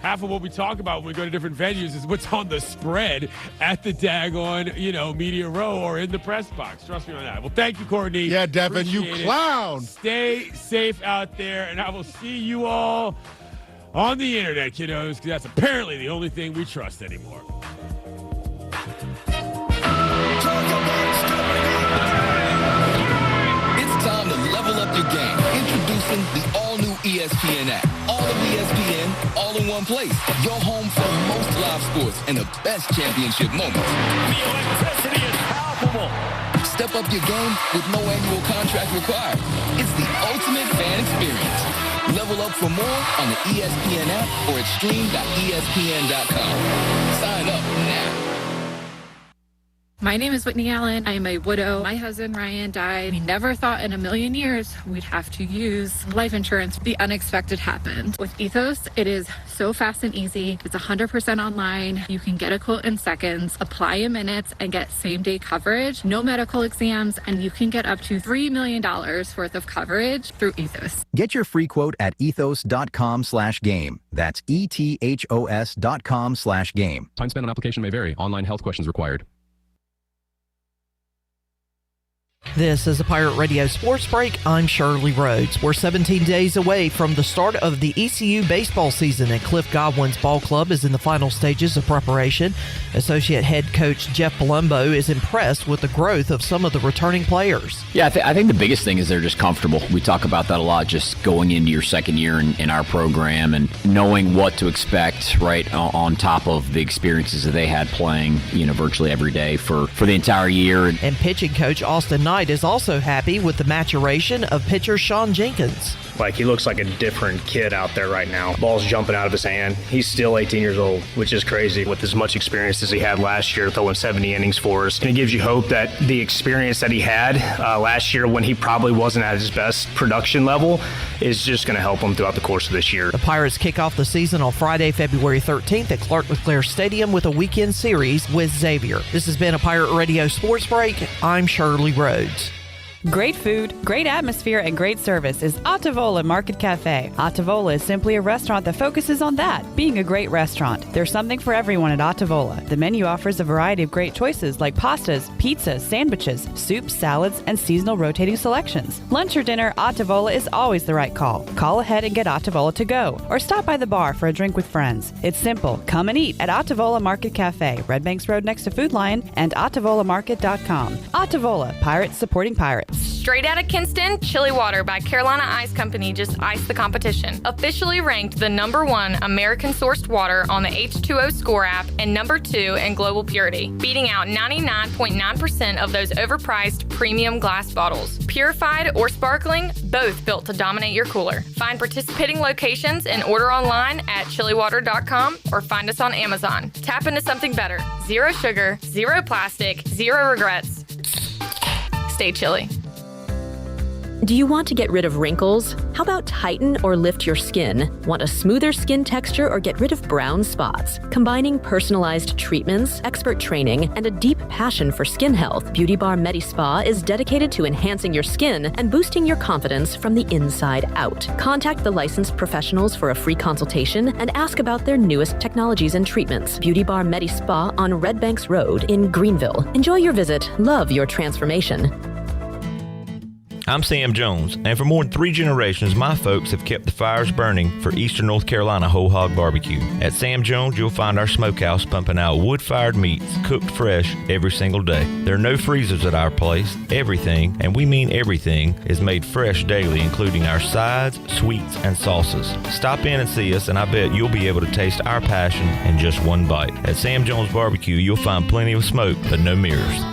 Half of what we talk about when we go to different venues is what's on the spread at the daggone, media row or in the press box. Trust me on that. Well, thank you, Courtney. Yeah, Devin, you clown. Stay safe out there, and I will see you all on the internet, kiddos, because that's apparently the only thing we trust anymore. It's time to level up your game. Introducing the all-new ESPN app. All of ESPN, all in one place. Your home for the most live sports and the best championship moments. The electricity is palpable. Step up your game with no annual contract required. It's the ultimate fan experience. Level up for more on the ESPN app or at stream.espn.com. Sign up now. My name is Whitney Allen. I am a widow. My husband, Ryan, died. We never thought in a million years we'd have to use life insurance. The unexpected happened. With Ethos, it is so fast and easy. It's 100% online. You can get a quote in seconds, apply in minutes, and get same-day coverage. No medical exams, and you can get up to $3 million worth of coverage through Ethos. Get your free quote at ethos.com/game. That's ethos.com/game. Time spent on application may vary. Online health questions required. This is a Pirate Radio Sports Break. I'm Shirley Rhodes. We're 17 days away from the start of the ECU baseball season, and Cliff Godwin's ball club is in the final stages of preparation. Associate head coach Jeff Palumbo is impressed with the growth of some of the returning players. Yeah, I think the biggest thing is they're just comfortable. We talk about that a lot, just going into your second year in our program and knowing what to expect, right, on top of the experiences that they had playing, virtually every day for the entire year. And pitching coach Austin Knight is also happy with the maturation of pitcher Sean Jenkins. He looks like a different kid out there right now. Ball's jumping out of his hand. He's still 18 years old, which is crazy with as much experience as he had last year, throwing 70 innings for us. And it gives you hope that the experience that he had last year when he probably wasn't at his best production level is just going to help him throughout the course of this year. The Pirates kick off the season on Friday, February 13th at Clark LeClaire Stadium with a weekend series with Xavier. This has been a Pirate Radio Sports Break. I'm Shirley Rhodes. Great food, great atmosphere, and great service is Ottavola Market Cafe. Ottavola is simply a restaurant that focuses on that, being a great restaurant. There's something for everyone at Ottavola. The menu offers a variety of great choices like pastas, pizzas, sandwiches, soups, salads, and seasonal rotating selections. Lunch or dinner, Ottavola is always the right call. Call ahead and get Ottavola to go, or stop by the bar for a drink with friends. It's simple. Come and eat at Ottavola Market Cafe, Red Banks Road next to Food Lion, and OttavolaMarket.com. Ottavola, Pirates supporting Pirates. Straight out of Kinston, Chili Water by Carolina Ice Company just iced the competition. Officially ranked the #1 American-sourced water on the H2O Score app and #2 in global purity, beating out 99.9% of those overpriced premium glass bottles. Purified or sparkling, both built to dominate your cooler. Find participating locations and order online at chiliwater.com or find us on Amazon. Tap into something better. Zero sugar, zero plastic, zero regrets. Stay chilly. Do you want to get rid of wrinkles? How about tighten or lift your skin? Want a smoother skin texture or get rid of brown spots? Combining personalized treatments, expert training, and a deep passion for skin health, Beauty Bar MediSpa is dedicated to enhancing your skin and boosting your confidence from the inside out. Contact the licensed professionals for a free consultation and ask about their newest technologies and treatments. Beauty Bar MediSpa on Red Banks Road in Greenville. Enjoy your visit. Love your transformation. I'm Sam Jones, and for more than 3 generations, my folks have kept the fires burning for Eastern North Carolina Whole Hog Barbecue. At Sam Jones, you'll find our smokehouse pumping out wood-fired meats, cooked fresh every single day. There are no freezers at our place. Everything, and we mean everything, is made fresh daily, including our sides, sweets, and sauces. Stop in and see us, and I bet you'll be able to taste our passion in just one bite. At Sam Jones Barbecue, you'll find plenty of smoke, but no mirrors.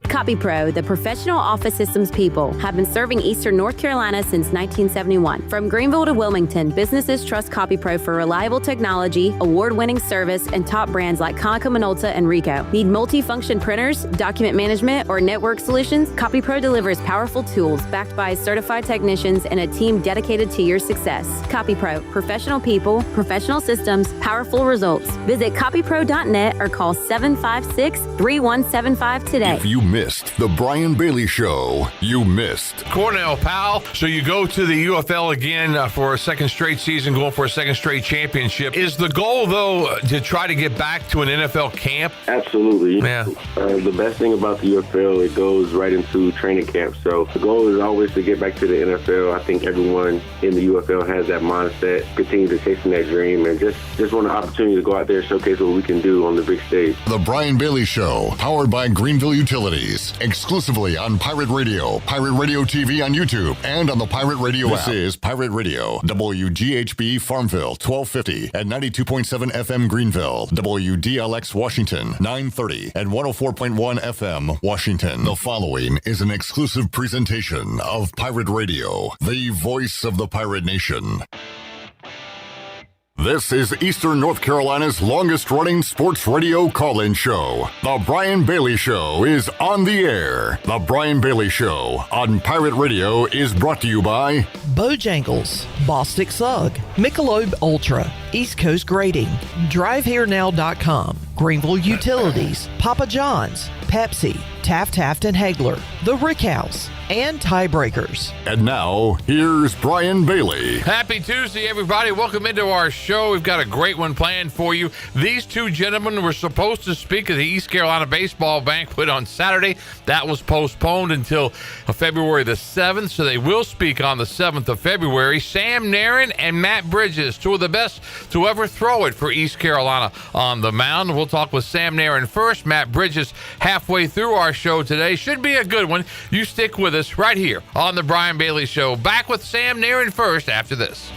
CopyPro, the professional office systems people, have been serving Eastern North Carolina since 1971. From Greenville to Wilmington, businesses trust CopyPro for reliable technology, award-winning service, and top brands like Konica Minolta and Ricoh. Need multi-function printers, document management, or network solutions? CopyPro delivers powerful tools backed by certified technicians and a team dedicated to your success. CopyPro, professional people, professional systems, powerful results. Visit copypro.net or call 756-3175 today. If you missed missed the Brian Bailey Show, you missed. Cornell, pal. So you go to the UFL again for a second straight season, going for a second straight championship. Is the goal, though, to try to get back to an NFL camp? Absolutely. Yeah. The best thing about the UFL, it goes right into training camp. So the goal is always to get back to the NFL. I think everyone in the UFL has that mindset, continue to chasing that dream, and just want an opportunity to go out there and showcase what we can do on the big stage. The Brian Bailey Show, powered by Greenville Utilities, exclusively on Pirate Radio, Pirate Radio TV on YouTube, and on the Pirate Radio app. This is Pirate Radio, WGHB Farmville, 1250 at 92.7 FM Greenville, WDLX Washington, 930 at 104.1 FM Washington. The following is an exclusive presentation of Pirate Radio, the voice of the pirate nation. This is Eastern North Carolina's longest-running sports radio call-in show. The Brian Bailey Show is on the air. The Brian Bailey Show on Pirate Radio is brought to you by Bojangles, Bostic Sugg, Michelob Ultra, East Coast Grading, DriveHereNow.com, Greenville Utilities, Papa John's, Pepsi, Taft and Hagler, The Rick House, and Tiebreakers. And now, here's Brian Bailey. Happy Tuesday, everybody. Welcome into our show. We've got a great one planned for you. These two gentlemen were supposed to speak at the East Carolina Baseball Banquet on Saturday. That was postponed until February the 7th, so they will speak on the 7th of February. Sam Narron and Matt Bridges, two of the best to ever throw it for East Carolina on the mound. We'll talk with Sam Narron first. Matt Bridges halfway through our show today. Should be a good one. You stick with us right here on the Brian Bailey Show. Back with Sam Narron first after this.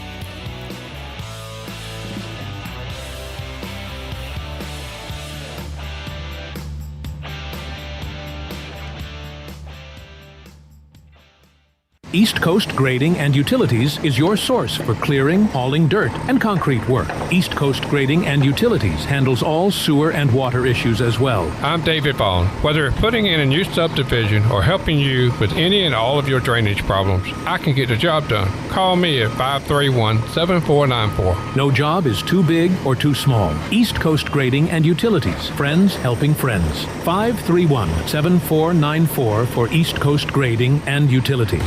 East Coast Grading and Utilities is your source for clearing, hauling dirt, and concrete work. East Coast Grading and Utilities handles all sewer and water issues as well. I'm David Vaughn. Whether putting in a new subdivision or helping you with any and all of your drainage problems, I can get the job done. Call me at 531-7494. No job is too big or too small. East Coast Grading and Utilities. Friends helping friends. 531-7494 for East Coast Grading and Utilities.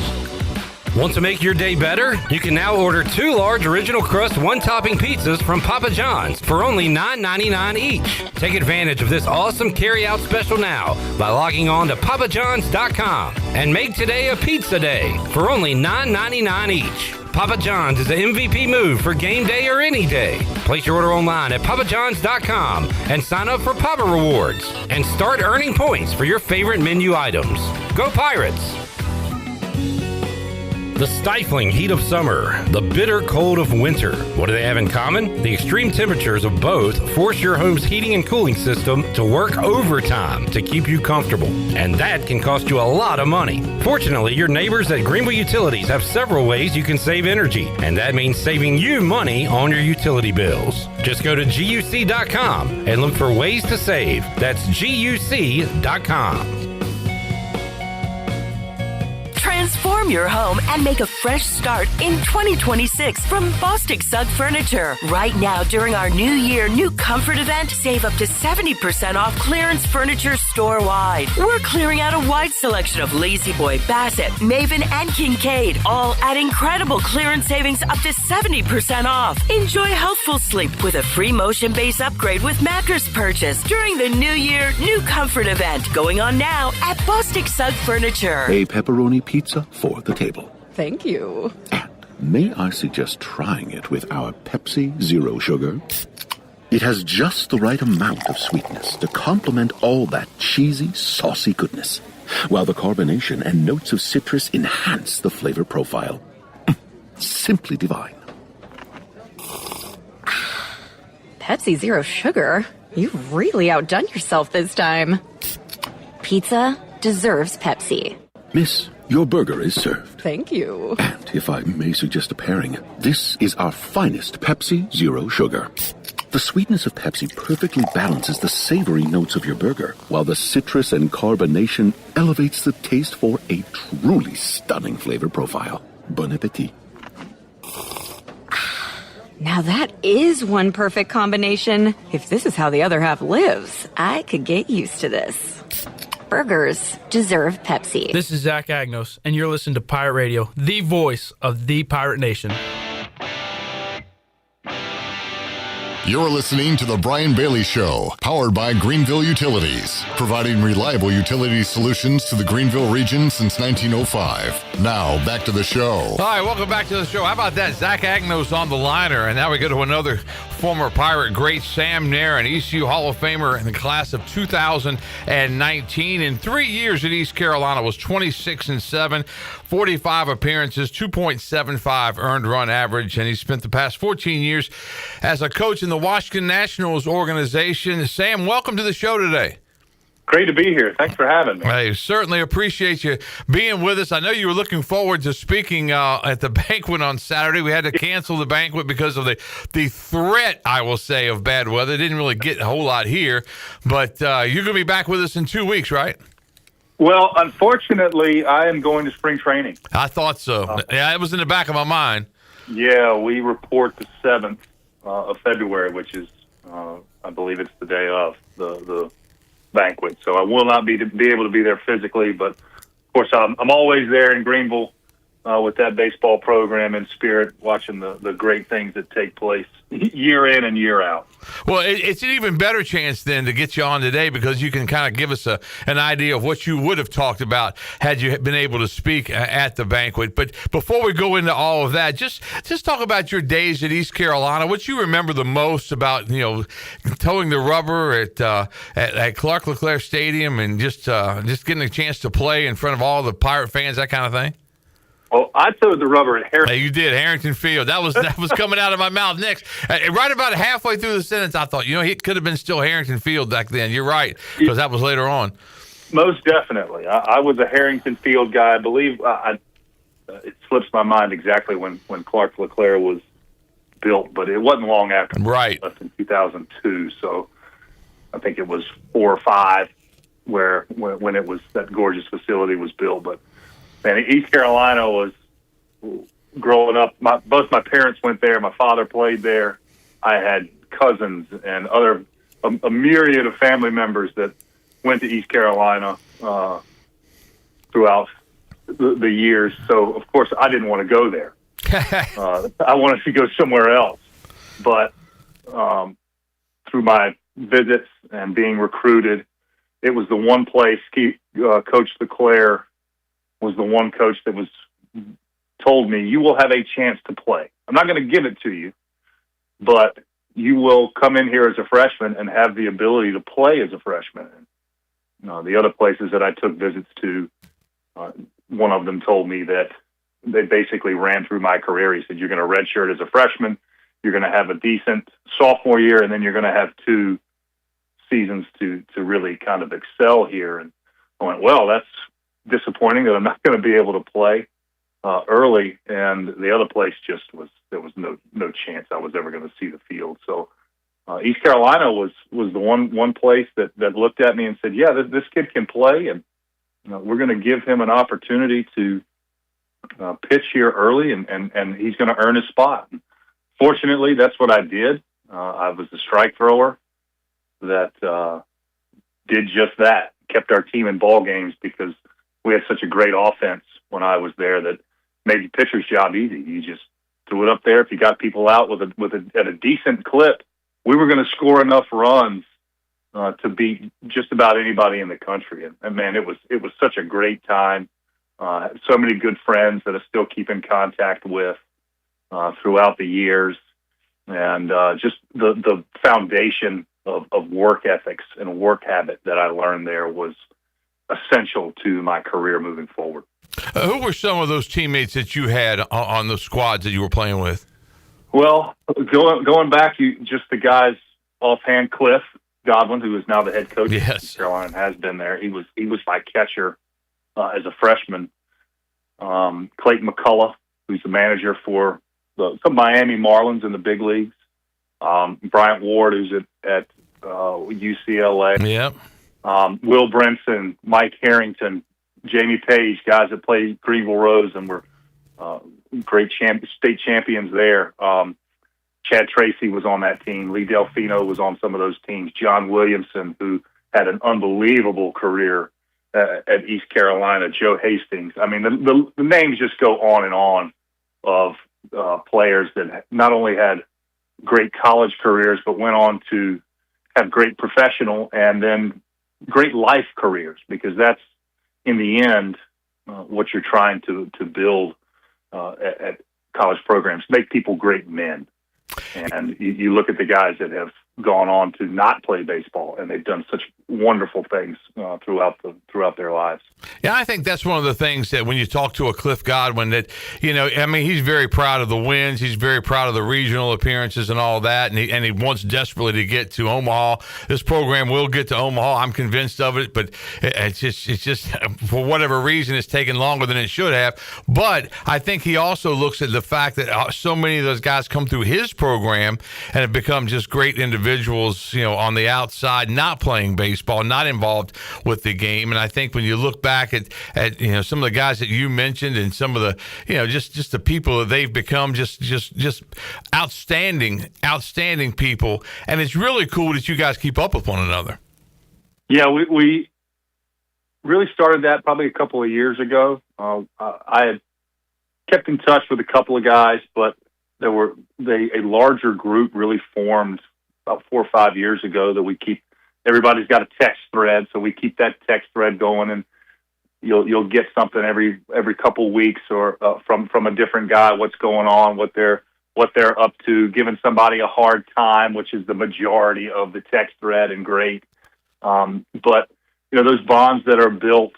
Want to make your day better? You can now order 2 large original crust one-topping pizzas from Papa John's for only $9.99 each. Take advantage of this awesome carry-out special now by logging on to papajohns.com and make today a pizza day for only $9.99 each. Papa John's is the MVP move for game day or any day. Place your order online at papajohns.com and sign up for Papa Rewards and start earning points for your favorite menu items. Go Pirates! The stifling heat of summer, the bitter cold of winter. What do they have in common? The extreme temperatures of both force your home's heating and cooling system to work overtime to keep you comfortable. And that can cost you a lot of money. Fortunately, your neighbors at Greenville Utilities have several ways you can save energy. And that means saving you money on your utility bills. Just go to GUC.com and look for ways to save. That's GUC.com. Transform your home and make a fresh start in 2026 from Bostic Sugg Furniture. Right now, during our New Year New Comfort event, save up to 70% off clearance furniture store-wide. We're clearing out a wide selection of Lazy Boy, Bassett, Maven, and Kincaid, all at incredible clearance savings up to 70% off. Enjoy healthful sleep with a free motion base upgrade with mattress purchase during the New Year New Comfort event, going on now at Bostic Sugg Furniture. A pepperoni pizza for the table. Thank you. And may I suggest trying it with our Pepsi Zero Sugar? It has just the right amount of sweetness to complement all that cheesy, saucy goodness, while the carbonation and notes of citrus enhance the flavor profile. Simply divine. Pepsi Zero Sugar? You've really outdone yourself this time. Pizza deserves Pepsi. Miss, your burger is served. Thank you. And if I may suggest a pairing, this is our finest Pepsi Zero Sugar. The sweetness of Pepsi perfectly balances the savory notes of your burger, while the citrus and carbonation elevates the taste for a truly stunning flavor profile. Bon appetit. Now that is one perfect combination. If this is how the other half lives, I could get used to this. burgers deserve Pepsi. This is Zach Agnos, and you're listening to Pirate Radio, the voice of the Pirate Nation. You're listening to The Brian Bailey Show, powered by Greenville Utilities, providing reliable utility solutions to the Greenville region since 1905. Now, back to the show. All right, welcome back to the show. How about that? Zach Agnos on the liner, and now we go to another former Pirate great, Sam Narron, ECU Hall of Famer in the class of 2019. In 3 years at East Carolina was 26-7, 45 appearances, 2.75 earned run average, and he spent the past 14 years as a coach in the Washington Nationals organization. Sam, welcome to the show today. Great to be here. Thanks for having me. I certainly appreciate you being with us. I know you were looking forward to speaking at the banquet on Saturday. We had to cancel the banquet because of the threat, I will say, of bad weather. Didn't really get a whole lot here, but you're going to be back with us in 2 weeks, right? Well, unfortunately, I am going to spring training. I thought so. Yeah, it was in the back of my mind. Yeah, we report the 7th of February, which is, I believe it's the day of the banquet. So I will not be able to be there physically, but of course I'm always there in Greenville with that baseball program in spirit, watching the great things that take place year in and year out. Well, it's an even better chance then to get you on today because you can kind of give us an idea of what you would have talked about had you been able to speak at the banquet. But before we go into all of that, just talk about your days at East Carolina. What you remember the most about, towing the rubber at Clark LeClaire Stadium and just getting a chance to play in front of all the Pirate fans, that kind of thing? Well, I towed the rubber at Harrington. You did, Harrington Field. That was coming out of my mouth next. Right about halfway through the sentence, I thought, it could have been still Harrington Field back then. You're right, because that was later on. Most definitely. I was a Harrington Field guy. I believe it slips my mind exactly when Clark LeClaire was built, but it wasn't long after. Right. Less than 2002, so I think it was 4 or 5 when it was that gorgeous facility was built, but and East Carolina was, growing up, both my parents went there. My father played there. I had cousins and a myriad of family members that went to East Carolina throughout the years. So, of course, I didn't want to go there. I wanted to go somewhere else. But through my visits and being recruited, it was the one place Coach LeClaire was the one coach that told me, you will have a chance to play. I'm not going to give it to you, but you will come in here as a freshman and have the ability to play as a freshman. The other places that I took visits to, one of them told me that they basically ran through my career. He said, you're going to redshirt as a freshman, you're going to have a decent sophomore year, and then you're going to have 2 seasons to really kind of excel here. And I went, well, that's disappointing that I'm not going to be able to play early, and the other place there was no chance I was ever going to see the field. So East Carolina was the one place that looked at me and said, yeah, this kid can play, and we're going to give him an opportunity to pitch here early, and he's going to earn his spot. Fortunately, that's what I did. I was a strike thrower that did just that, kept our team in ball games because we had such a great offense when I was there that made the pitcher's job easy. You just threw it up there. If you got people out at a decent clip, we were going to score enough runs to beat just about anybody in the country. And man, it was such a great time. So many good friends that I still keep in contact with throughout the years, and just the foundation of work ethics and work habit that I learned there was essential to my career moving forward. Who were some of those teammates that you had on the squads that you were playing with? Well, going back, just the guys offhand, Cliff Godwin, who is now the head coach of Carolina, has been there. He was my catcher as a freshman. Clayton McCullough, who's the manager for the Miami Marlins in the big leagues. Bryant Ward, who's at UCLA. Yep. Will Brinson, Mike Harrington, Jamie Page, guys that played Greenville Rose and were great state champions there. Chad Tracy was on that team. Lee Delfino was on some of those teams. John Williamson, who had an unbelievable career at East Carolina, Joe Hastings. I mean, the names just go on and on of players that not only had great college careers, but went on to have great professional and then great life careers, because that's, in the end, what you're trying to build at college programs, make people great men. And you look at the guys that have gone on to not play baseball, and they've done such wonderful things throughout their lives. Yeah, I think that's one of the things that when you talk to a Cliff Godwin, that, I mean, he's very proud of the wins. He's very proud of the regional appearances and all that, and he wants desperately to get to Omaha. This program will get to Omaha. I'm convinced of it, but it's just for whatever reason, it's taken longer than it should have. But I think he also looks at the fact that so many of those guys come through his program and have become just great individuals, on the outside, not playing baseball, not involved with the game. And I think when you look back at some of the guys that you mentioned and some of the, just the people that they've become, just outstanding people. And it's really cool that you guys keep up with one another. Yeah, we really started that probably a couple of years ago. I had kept in touch with a couple of guys, but a larger group really formed about 4 or 5 years ago that we keep. Everybody's got a text thread, so we keep that text thread going, and you'll get something every couple weeks or from a different guy, what's going on, what they're up to, giving somebody a hard time, which is the majority of the text thread, and great. But those bonds that are built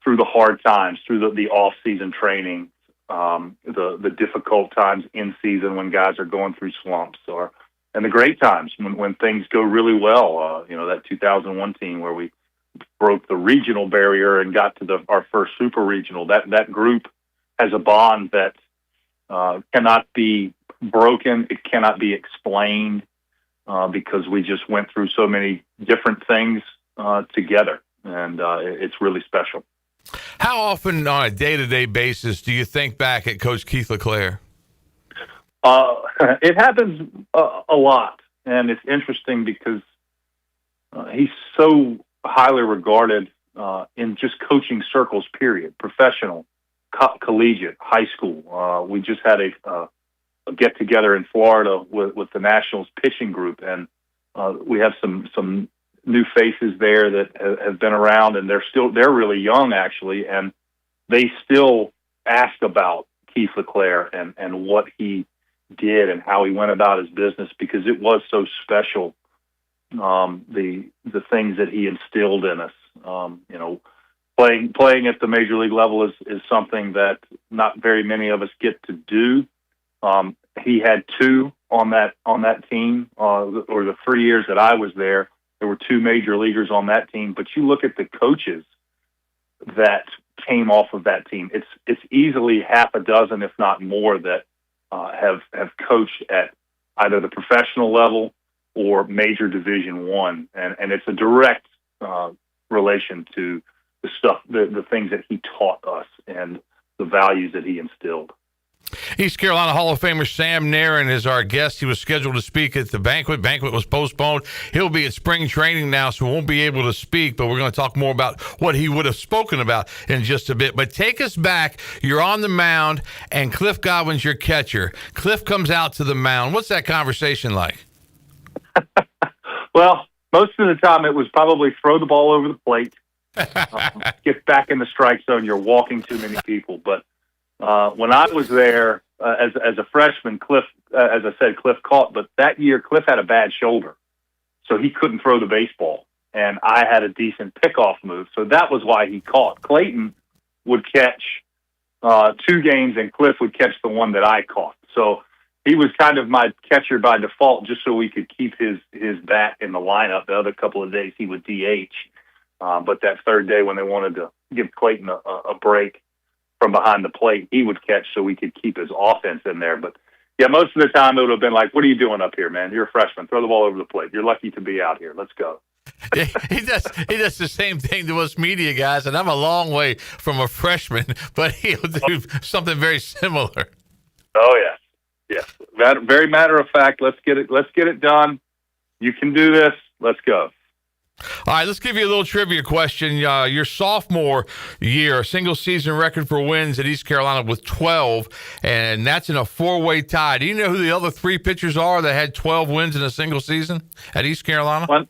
through the hard times, through the off-season training, the difficult times in season when guys are going through slumps, and the great times when things go really well. That 2001 team where we broke the regional barrier and got to our first super regional. That group has a bond that cannot be broken. It cannot be explained because we just went through so many different things together, and it's really special. How often on a day-to-day basis do you think back at Coach Keith LeClaire? It happens a lot, and it's interesting because he's so highly regarded in just coaching circles, period, professional, collegiate, high school. We just had a get-together in Florida with the Nationals pitching group, and we have some new faces there that have been around, and they're really young, actually, and they still ask about Keith LeClaire and what he did and how he went about his business, because it was so special. The things that he instilled in us, playing at the major league level is something that not very many of us get to do. He had two on that team, or the 3 years that I was there. There were two major leaguers on that team, but you look at the coaches that came off of that team. It's easily half a dozen, if not more, that have coached at either the professional level or major Division I, and it's a direct relation to the things that he taught us and the values that he instilled. East Carolina Hall of Famer Sam Narron is our guest. He was scheduled to speak at the banquet. Banquet was postponed. He'll be at spring training now, so won't be able to speak, but we're going to talk more about what he would have spoken about in just a bit. But take us back. You're on the mound, and Cliff Godwin's your catcher. Cliff comes out to the mound. What's that conversation like? Well, most of the time it was probably throw the ball over the plate, get back in the strike zone. You're walking too many people, but when I was there as a freshman, Cliff, as I said, Cliff caught, but that year Cliff had a bad shoulder, so he couldn't throw the baseball, and I had a decent pickoff move, so that was why he caught. Clayton would catch 2 games, and Cliff would catch the one that I caught. So he was kind of my catcher by default, just so we could keep his bat in the lineup. The other couple of days he would DH, but that third day when they wanted to give Clayton a break from behind the plate, he would catch so we could keep his offense in there. But yeah, most of the time it would have been like, what are you doing up here, man? You're a freshman. Throw the ball over the plate. You're lucky to be out here. Let's go. He does the same thing to us media guys, and I'm a long way from a freshman, but he'll do something very similar. Oh, yes. Very matter of fact. Let's get it done. You can do this. Let's go. All right, let's give you a little trivia question. Your sophomore year, a single season record for wins at East Carolina with 12, and that's in a 4-way tie. Do you know who the other 3 pitchers are that had 12 wins in a single season at East Carolina? Well,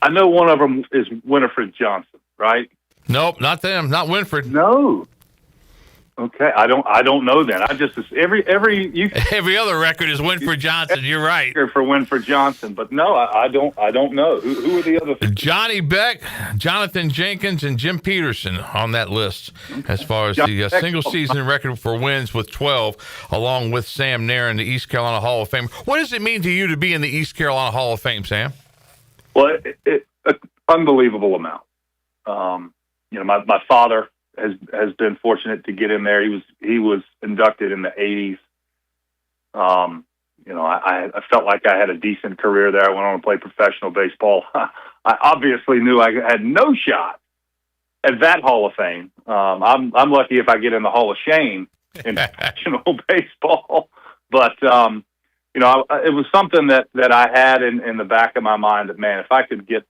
I know one of them is Winifred Johnson, right? Nope, not them. Not Winfred. No. Okay, I don't know then. I just every other record is Winfred Johnson. You're right. For Winfred Johnson, but no, I don't know who are the other. Johnny Beck, Jonathan Jenkins, and Jim Peterson on that list as far as the single season record for wins with 12, along with Sam Narron, the East Carolina Hall of Fame. What does it mean to you to be in the East Carolina Hall of Fame, Sam? Well, it's an unbelievable amount. My father has been fortunate to get in there. He was inducted in the 80s. I felt like I had a decent career there. I went on to play professional baseball. I obviously knew I had no shot at that Hall of Fame. I'm lucky if I get in the Hall of Shame in professional baseball. But it was something that I had in the back of my mind that, man, if I could get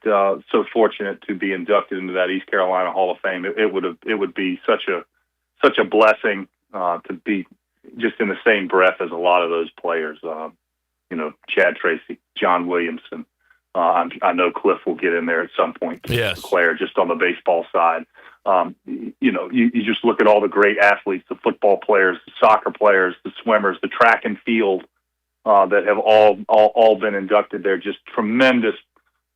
so fortunate to be inducted into that East Carolina Hall of Fame, it would be such a blessing to be just in the same breath as a lot of those players. Chad Tracy, John Williamson. I know Cliff will get in there at some point. Yes, Claire, just on the baseball side. You just look at all the great athletes, the football players, the soccer players, the swimmers, the track and field that have all been inducted there. Just tremendous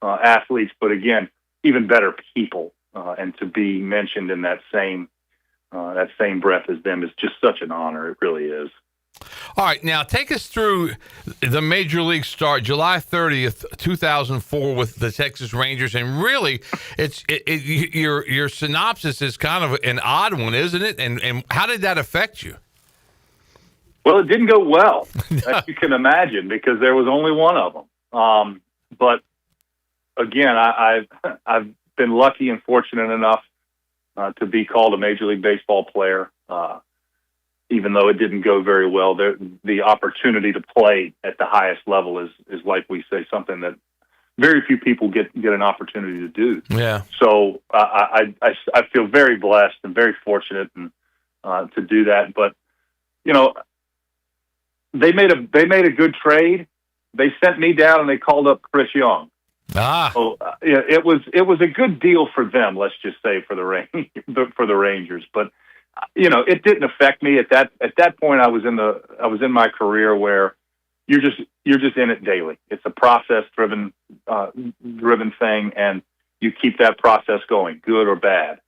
athletes, but again, even better people, and to be mentioned in that same breath as them is just such an honor. It really is. All right, now take us through the Major League start, July 30th, 2004, with the Texas Rangers, and really, your synopsis is kind of an odd one, isn't it? And how did that affect you? Well, it didn't go well, as you can imagine, because there was only one of them. But again, I've been lucky and fortunate enough to be called a Major League Baseball player. Even though it didn't go very well, the opportunity to play at the highest level is like we say, something that very few people get an opportunity to do. Yeah. So I feel very blessed and very fortunate to do that. But they made a good trade. They sent me down and they called up Chris Young. So it was a good deal for them. Let's just say for the Rangers, but. It didn't affect me at that point. I was in my career where you're just in it daily. It's a process driven thing, and you keep that process going, good or bad,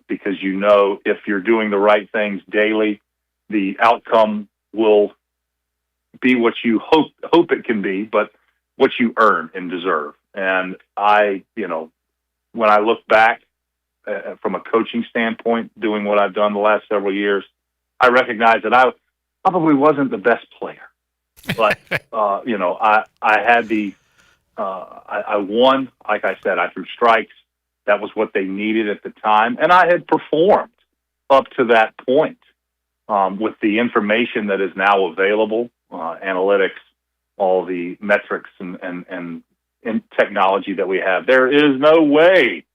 because if you're doing the right things daily, the outcome will be what you hope it can be, but what you earn and deserve. And when I look back. From a coaching standpoint, doing what I've done the last several years, I recognize that I probably wasn't the best player, but I had I won. Like I said, I threw strikes. That was what they needed at the time, and I had performed up to that point with the information that is now available, analytics, all the metrics and technology that we have. There is no way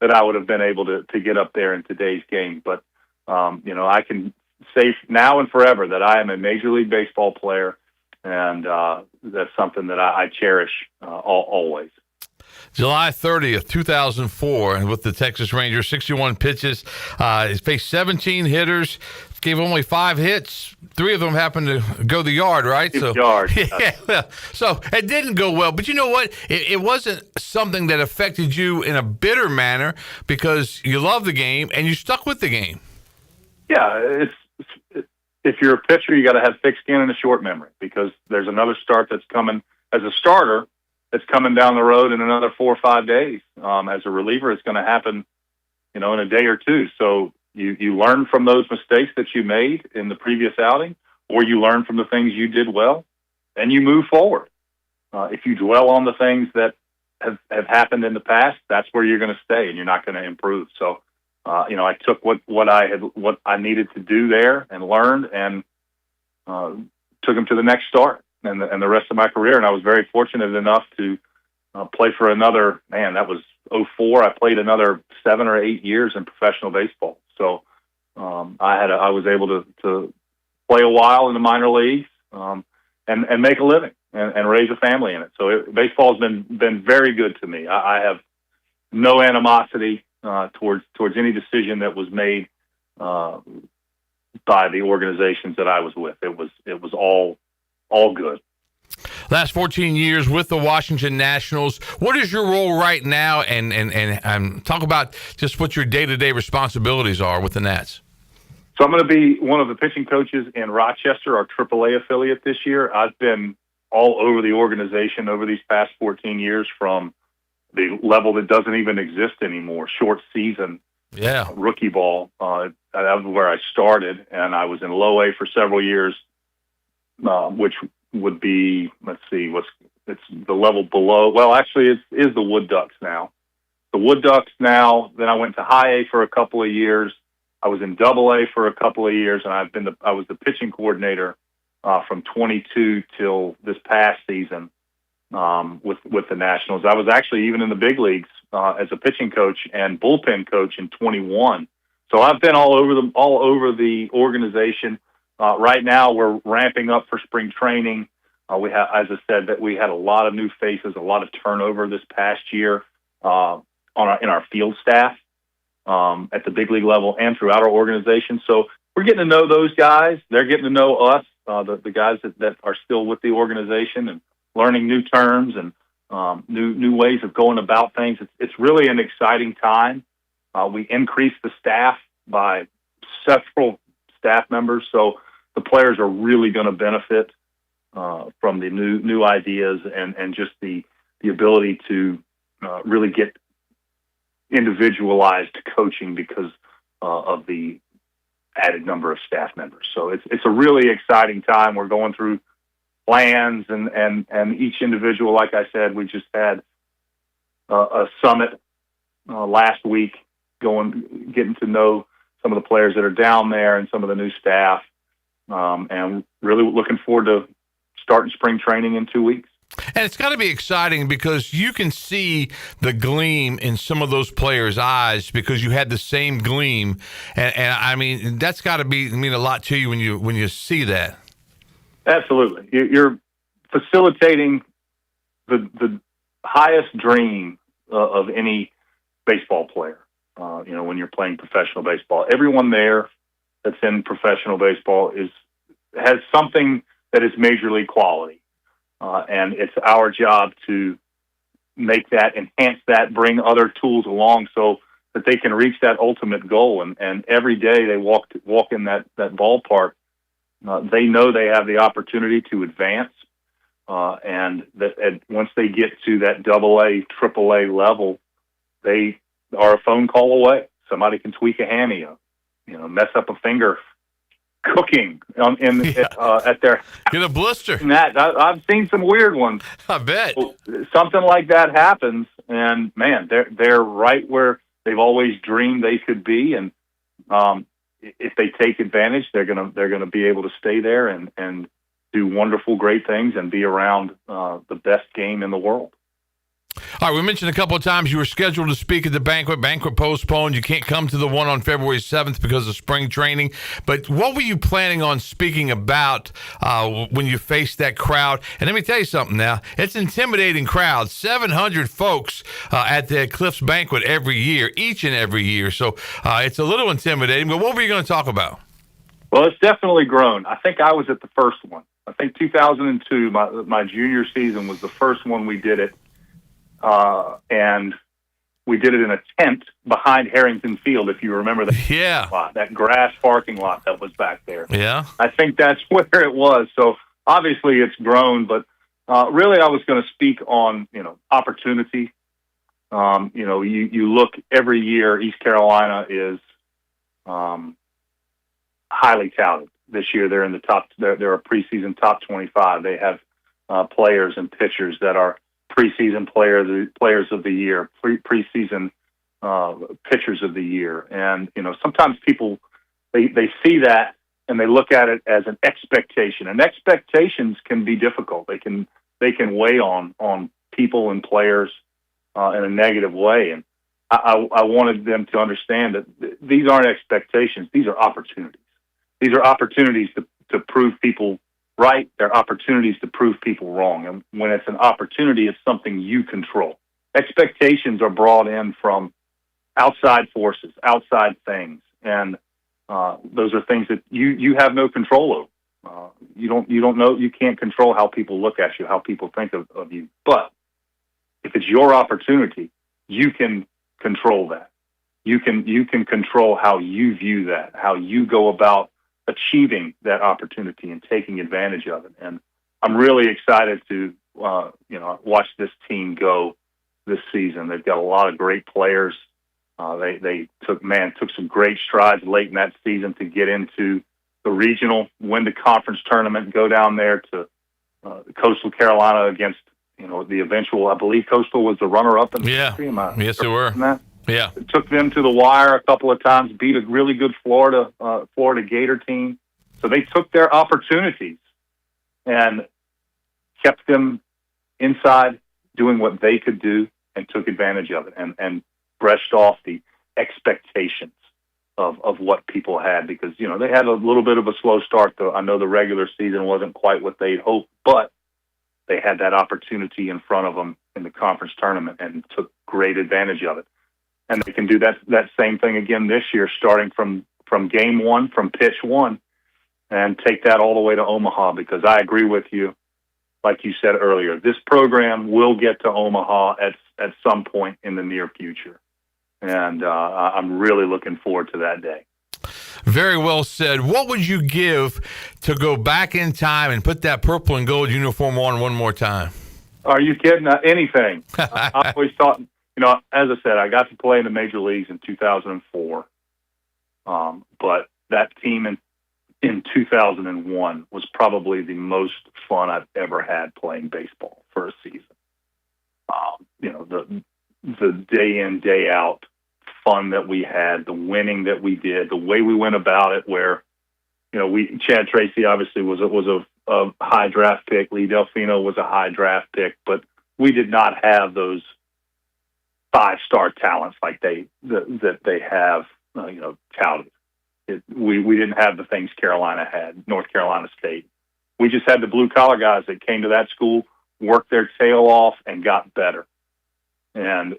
that I would have been able to get up there in today's game. But, I can say now and forever that I am a Major League Baseball player, and that's something that I cherish always. July 30th, 2004, with the Texas Rangers, 61 pitches. He faced 17 hitters, gave only 5 hits. 3 of them happened to go the yard, right? Yard. Yeah. So it didn't go well. But you know what? It wasn't something that affected you in a bitter manner because you love the game and you stuck with the game. Yeah, if you're a pitcher, you got to have thick skin and a short memory because there's another start that's coming as a starter. It's coming down the road in another 4 or 5 days. As a reliever, it's going to happen, in a day or two. So you learn from those mistakes that you made in the previous outing, or you learn from the things you did well, and you move forward. If you dwell on the things that have happened in the past, that's where you're going to stay, and you're not going to improve. So, I took what I needed to do there and learned, and took them to the next start. And the rest of my career. And I was very fortunate enough to play for another, man, that was '04. I played another 7 or 8 years in professional baseball. So I was able to play a while in the minor leagues and make a living and raise a family in it. So baseball has been very good to me. I have no animosity towards any decision that was made by the organizations that I was with. It was all good. Last 14 years with the Washington Nationals. What is your role right now? And talk about just what your day-to-day responsibilities are with the Nats. So I'm going to be one of the pitching coaches in Rochester, our AAA affiliate this year. I've been all over the organization over these past 14 years, from the level that doesn't even exist anymore, short season, rookie ball. That was where I started, and I was in low A for several years, which would be, it's the level below. Well, actually, it is the Wood Ducks now. The Wood Ducks now. Then I went to high A for a couple of years. I was in double A for a couple of years, and I was the pitching coordinator from 22 till this past season with the Nationals. I was actually even in the big leagues as a pitching coach and bullpen coach in 21. So I've been all over the organization. Right now, we're ramping up for spring training. We have, as I said, that we had a lot of new faces, a lot of turnover this past year in our field staff at the big league level and throughout our organization. So we're getting to know those guys. They're getting to know us, the guys that are still with the organization, and learning new terms and new ways of going about things. It's really an exciting time. We increased the staff by several staff members, so the players are really going to benefit from the new ideas and just the ability to really get individualized coaching because of the added number of staff members. So it's a really exciting time. We're going through plans and each individual, like I said, we just had a summit last week, getting to know some of the players that are down there and some of the new staff, and really looking forward to starting spring training in 2 weeks. And it's got to be exciting because you can see the gleam in some of those players' eyes because you had the same gleam, and I mean that's got to mean a lot to you when you see that. Absolutely, you're facilitating the highest dream of any baseball player. When you're playing professional baseball, everyone there that's in professional baseball has something that is major league quality. And it's our job to make that, enhance that, bring other tools along so that they can reach that ultimate goal. And every day they walk in that ballpark, they know they have the opportunity to advance. And once they get to that AA, AAA level, they are a phone call away. Somebody can tweak a hammy, mess up a finger, cooking at their get a blister. I've seen some weird ones. I bet something like that happens, and man, they're right where they've always dreamed they could be. And if they take advantage, they're gonna be able to stay there and do wonderful, great things and be around the best game in the world. All right, we mentioned a couple of times you were scheduled to speak at the banquet. Banquet postponed. You can't come to the one on February 7th because of spring training. But what were you planning on speaking about when you faced that crowd? And let me tell you something now. It's an intimidating crowd. 700 folks at the Cliffs banquet each and every year. So it's a little intimidating. But what were you going to talk about? Well, it's definitely grown. I think I was at the first one. I think 2002, my junior season, was the first one we did it. And we did it in a tent behind Harrington Field, if you remember that lot, that grass parking lot that was back there. Yeah. I think that's where it was. So obviously it's grown, but really I was going to speak on, opportunity. You look every year, East Carolina is highly touted. This year they're in the top, they're a preseason top 25. They have players and pitchers that are preseason players of the year, preseason pitchers of the year. And, sometimes people, they see that and they look at it as an expectation, and expectations can be difficult. They can weigh on people and players in a negative way. And I wanted them to understand that these aren't expectations. These are opportunities. These are opportunities to prove people right. They're opportunities to prove people wrong. And when it's an opportunity, it's something you control. Expectations are brought in from outside forces, outside things. And those are things that you have no control over. You don't know, you can't control how people look at you, how people think of you. But if it's your opportunity, you can control that. You can control how you view that, how you go about achieving that opportunity and taking advantage of it. And I'm really excited to watch this team go this season. They've got a lot of great players. They took some great strides late in that season to get into the regional, win the conference tournament, go down there to Coastal Carolina against the eventual. I believe Coastal was the runner-up in the country. Yes, they were. Yeah, it took them to the wire a couple of times, beat a really good Florida Gator team. So they took their opportunities and kept them inside, doing what they could do, and took advantage of it, and brushed off the expectations of what people had, because they had a little bit of a slow start. Though I know the regular season wasn't quite what they'd hoped, but they had that opportunity in front of them in the conference tournament and took great advantage of it. And they can do that same thing again this year, starting from game one, from pitch one, and take that all the way to Omaha, because I agree with you. Like you said earlier, this program will get to Omaha at some point in the near future. And I'm really looking forward to that day. Very well said. What would you give to go back in time and put that purple and gold uniform on one more time? Are you kidding? Anything. I always thought, as I said, I got to play in the major leagues in 2004. But that team in 2001 was probably the most fun I've ever had playing baseball for a season. The day in, day out fun that we had, the winning that we did, the way we went about it, where, Chad Tracy obviously was a high draft pick. Lee Delfino was a high draft pick, but we did not have those 5-star talents like that they have, touted. We didn't have the things Carolina had, North Carolina State. We just had the blue-collar guys that came to that school, worked their tail off, and got better. And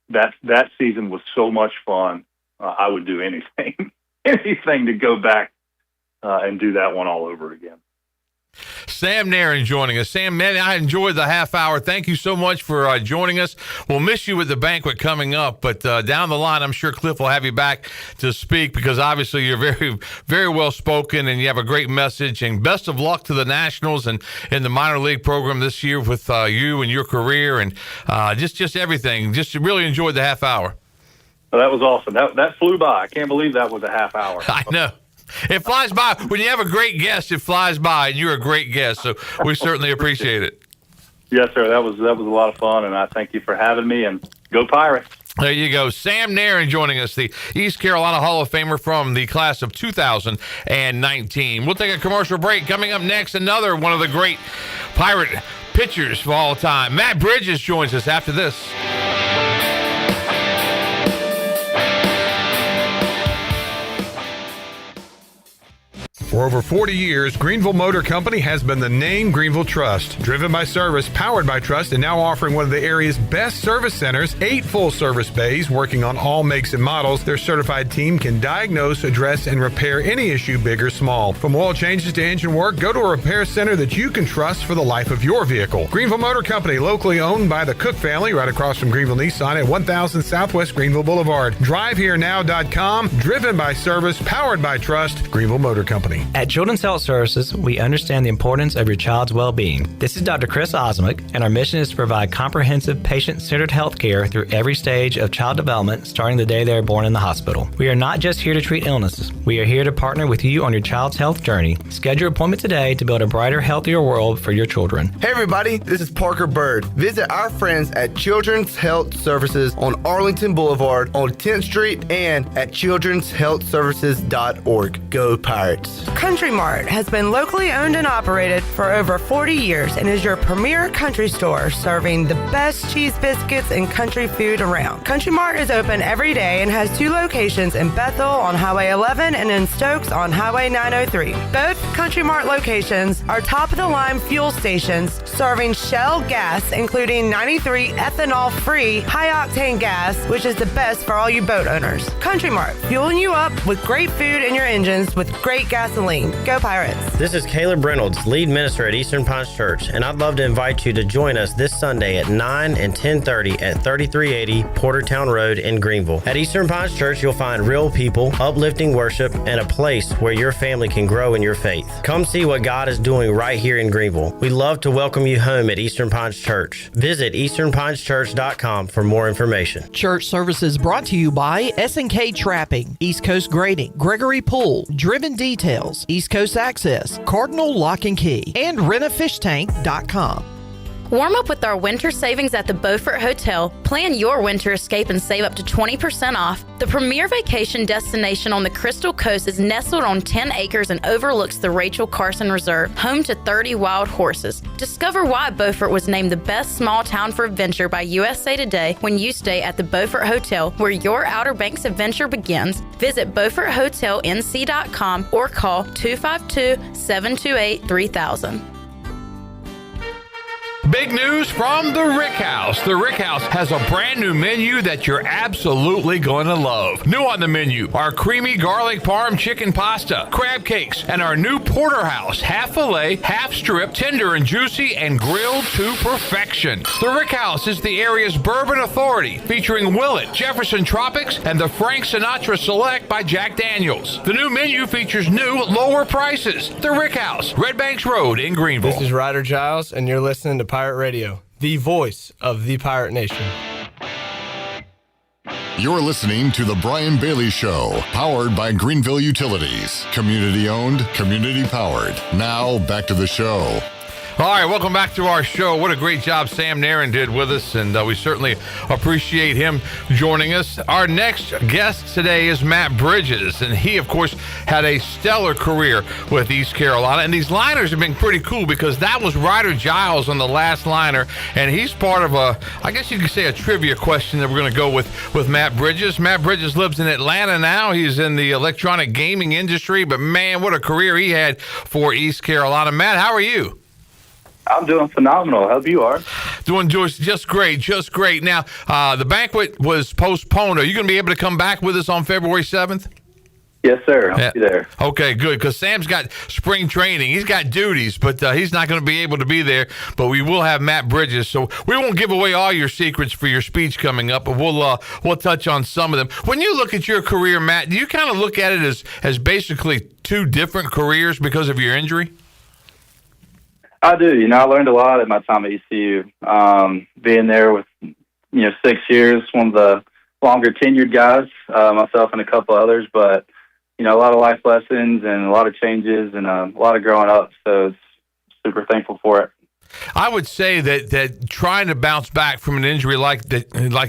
that season was so much fun. I would do anything to go back and do that one all over again. Sam Narron joining us. Sam, man, I enjoyed the half hour. Thank you so much for joining us. We'll miss you with the banquet coming up, but down the line, I'm sure Cliff will have you back to speak, because obviously you're very, very well spoken and you have a great message. And best of luck to the Nationals and in the minor league program this year with you and your career and just everything. Just really enjoyed the half hour. Well, that was awesome. That flew by. I can't believe that was a half hour. I know. It flies by. When you have a great guest, it flies by, and you're a great guest, so we certainly appreciate it. Yes, sir. That was a lot of fun, and I thank you for having me, and go Pirates. There you go. Sam Narron joining us, the East Carolina Hall of Famer from the class of 2019. We'll take a commercial break. Coming up next, another one of the great Pirate pitchers of all time. Matt Bridges joins us after this. For over 40 years, Greenville Motor Company has been the name Greenville Trust. Driven by service, powered by trust, and now offering one of the area's best service centers, 8 full-service bays working on all makes and models. Their certified team can diagnose, address, and repair any issue, big or small. From oil changes to engine work, go to a repair center that you can trust for the life of your vehicle. Greenville Motor Company, locally owned by the Cook family, right across from Greenville Nissan at 1000 Southwest Greenville Boulevard. DriveHereNow.com. Driven by service, powered by trust, Greenville Motor Company. At Children's Health Services, we understand the importance of your child's well-being. This is Dr. Chris Osmick, and our mission is to provide comprehensive, patient-centered health care through every stage of child development, starting the day they are born in the hospital. We are not just here to treat illnesses. We are here to partner with you on your child's health journey. Schedule your appointment today to build a brighter, healthier world for your children. Hey everybody, this is Parker Bird. Visit our friends at Children's Health Services on Arlington Boulevard on 10th Street and at childrenshealthservices.org. Go Pirates. Country Mart has been locally owned and operated for over 40 years and is your premier country store serving the best cheese biscuits and country food around. Country Mart is open every day and has 2 locations in Bethel on Highway 11 and in Stokes on Highway 903. Both Country Mart locations are top-of-the-line fuel stations serving Shell gas, including 93 ethanol-free high-octane gas, which is the best for all you boat owners. Country Mart, fueling you up with great food in your engines with great gasoline. Go Pirates! This is Caleb Reynolds, lead minister at Eastern Pines Church, and I'd love to invite you to join us this Sunday at 9 and 10:30 at 3380 Portertown Road in Greenville. At Eastern Pines Church, you'll find real people, uplifting worship, and a place where your family can grow in your faith. Come see what God is doing right here in Greenville. We'd love to welcome you home at Eastern Pines Church. Visit easternpineschurch.com for more information. Church services brought to you by S&K Trapping, East Coast Grading, Gregory Pool, Driven Details, East Coast Access, Cardinal Lock and Key, and rentafishtank.com. Warm up with our winter savings at the Beaufort Hotel. Plan your winter escape and save up to 20% off. The premier vacation destination on the Crystal Coast is nestled on 10 acres and overlooks the Rachel Carson Reserve, home to 30 wild horses. Discover why Beaufort was named the best small town for adventure by USA Today when you stay at the Beaufort Hotel, where your Outer Banks adventure begins. Visit BeaufortHotelNC.com or call 252-728-3000. Big news from the Rick House. The Rick House has a brand new menu that you're absolutely going to love. New on the menu are creamy garlic parm chicken pasta, crab cakes, and our new porterhouse, half filet, half strip, tender and juicy, and grilled to perfection. The Rick House is the area's bourbon authority, featuring Willet, Jefferson Tropics, and the Frank Sinatra Select by Jack Daniels. The new menu features new, lower prices. The Rick House, Red Banks Road in Greenville. This is Ryder Giles, and you're listening to Pirate Radio, the voice of the Pirate Nation. You're listening to The Brian Bailey Show, powered by Greenville Utilities. Community owned, community powered. Now, back to the show. All right, welcome back to our show. What a great job Sam Narron did with us, and we certainly appreciate him joining us. Our next guest today is Matt Bridges, and he, of course, had a stellar career with East Carolina. And these liners have been pretty cool because that was Ryder Giles on the last liner, and he's part of I guess you could say a trivia question that we're going to go with Matt Bridges. Matt Bridges lives in Atlanta now. He's in the electronic gaming industry, but man, what a career he had for East Carolina. Matt, how are you? I'm doing phenomenal. Hope you are. Doing just great, just great. Now, the banquet was postponed. Are you going to be able to come back with us on February 7th? Yes, sir. I'll be there. Okay, good, because Sam's got spring training. He's got duties, but he's not going to be able to be there. But we will have Matt Bridges, so we won't give away all your secrets for your speech coming up, but we'll touch on some of them. When you look at your career, Matt, do you kind of look at it as basically two different careers because of your injury? I do. I learned a lot at my time at ECU. Being there with, 6 years, one of the longer tenured guys, myself and a couple others, but, a lot of life lessons and a lot of changes and a lot of growing up. So it's super thankful for it. I would say that trying to bounce back from an injury like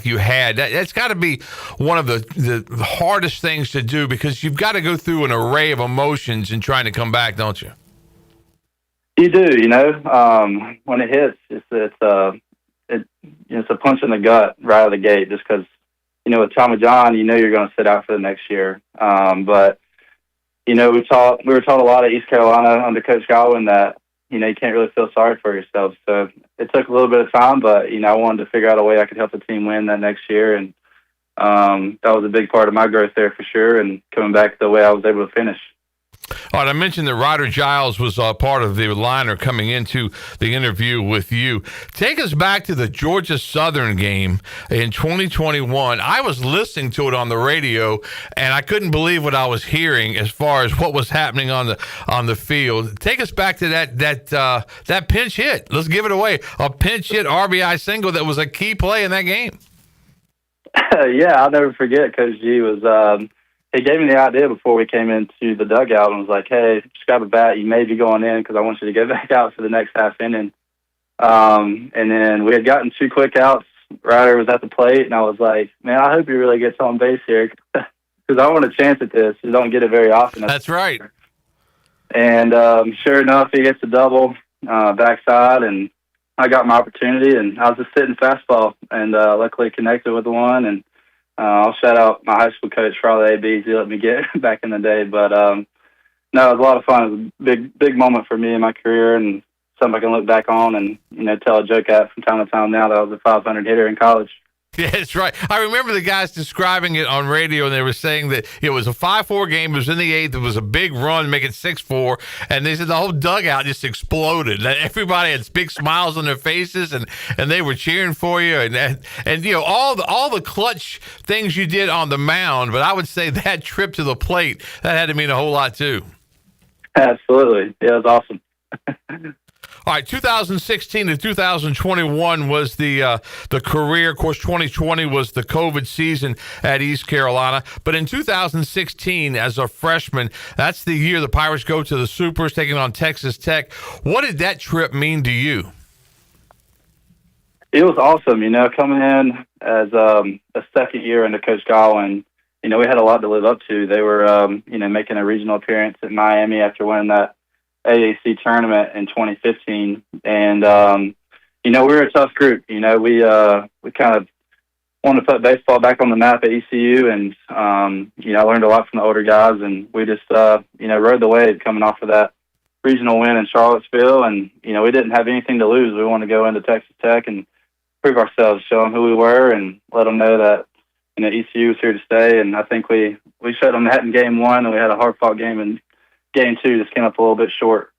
you had, that's got to be one of the hardest things to do because you've got to go through an array of emotions in trying to come back, don't you? You do, when it hits, it's a punch in the gut right out of the gate. Just because, with Tommy John, you're going to sit out for the next year. But we were taught a lot at East Carolina under Coach Godwin that you can't really feel sorry for yourself. So it took a little bit of time, but I wanted to figure out a way I could help the team win that next year, and that was a big part of my growth there for sure. And coming back the way I was able to finish. All right, I mentioned that Ryder Giles was part of the liner coming into the interview with you. Take us back to the Georgia Southern game in 2021. I was listening to it on the radio, and I couldn't believe what I was hearing as far as what was happening on the field. Take us back to that pinch hit. Let's give it away. A pinch hit RBI single that was a key play in that game. Yeah, I'll never forget. Coach G was he gave me the idea before we came into the dugout and was like, hey, just grab a bat. You may be going in because I want you to go back out for the next half inning. And then we had gotten 2 quick outs. Ryder was at the plate, and I was like, man, I hope he really gets on base here because I want a chance at this. You don't get it very often. That's right. And sure enough, he hits a double backside, and I got my opportunity, and I was just sitting fastball, and luckily connected with the one. And I'll shout out my high school coach for all the ABs he let me get back in the day. But no, it was a lot of fun. It was a big moment for me in my career, and something I can look back on and tell a joke at from time to time. Now that I was a 500 hitter in college. Yeah, that's right. I remember the guys describing it on radio, and they were saying that it was a 5-4 game. It was in the eighth. It was a big run, make it 6-4. And they said the whole dugout just exploded. Everybody had big smiles on their faces, and they were cheering for you. And all the clutch things you did on the mound. But I would say that trip to the plate, that had to mean a whole lot too. Absolutely. Yeah, it was awesome. All right, 2016 to 2021 was the career. Of course, 2020 was the COVID season at East Carolina. But in 2016, as a freshman, that's the year the Pirates go to the Supers, taking on Texas Tech. What did that trip mean to you? It was awesome. Coming in as a second year under Coach Godwin, we had a lot to live up to. They were, making a regional appearance at Miami after winning that AAC tournament in 2015, and we were a tough group. We kind of wanted to put baseball back on the map at ECU, and I learned a lot from the older guys, and we just rode the wave coming off of that regional win in Charlottesville, and we didn't have anything to lose. We wanted to go into Texas Tech and prove ourselves, show them who we were, and let them know that ECU was here to stay. And I think we showed them that in game one, and we had a hard fought game in game two. Just came up a little bit short,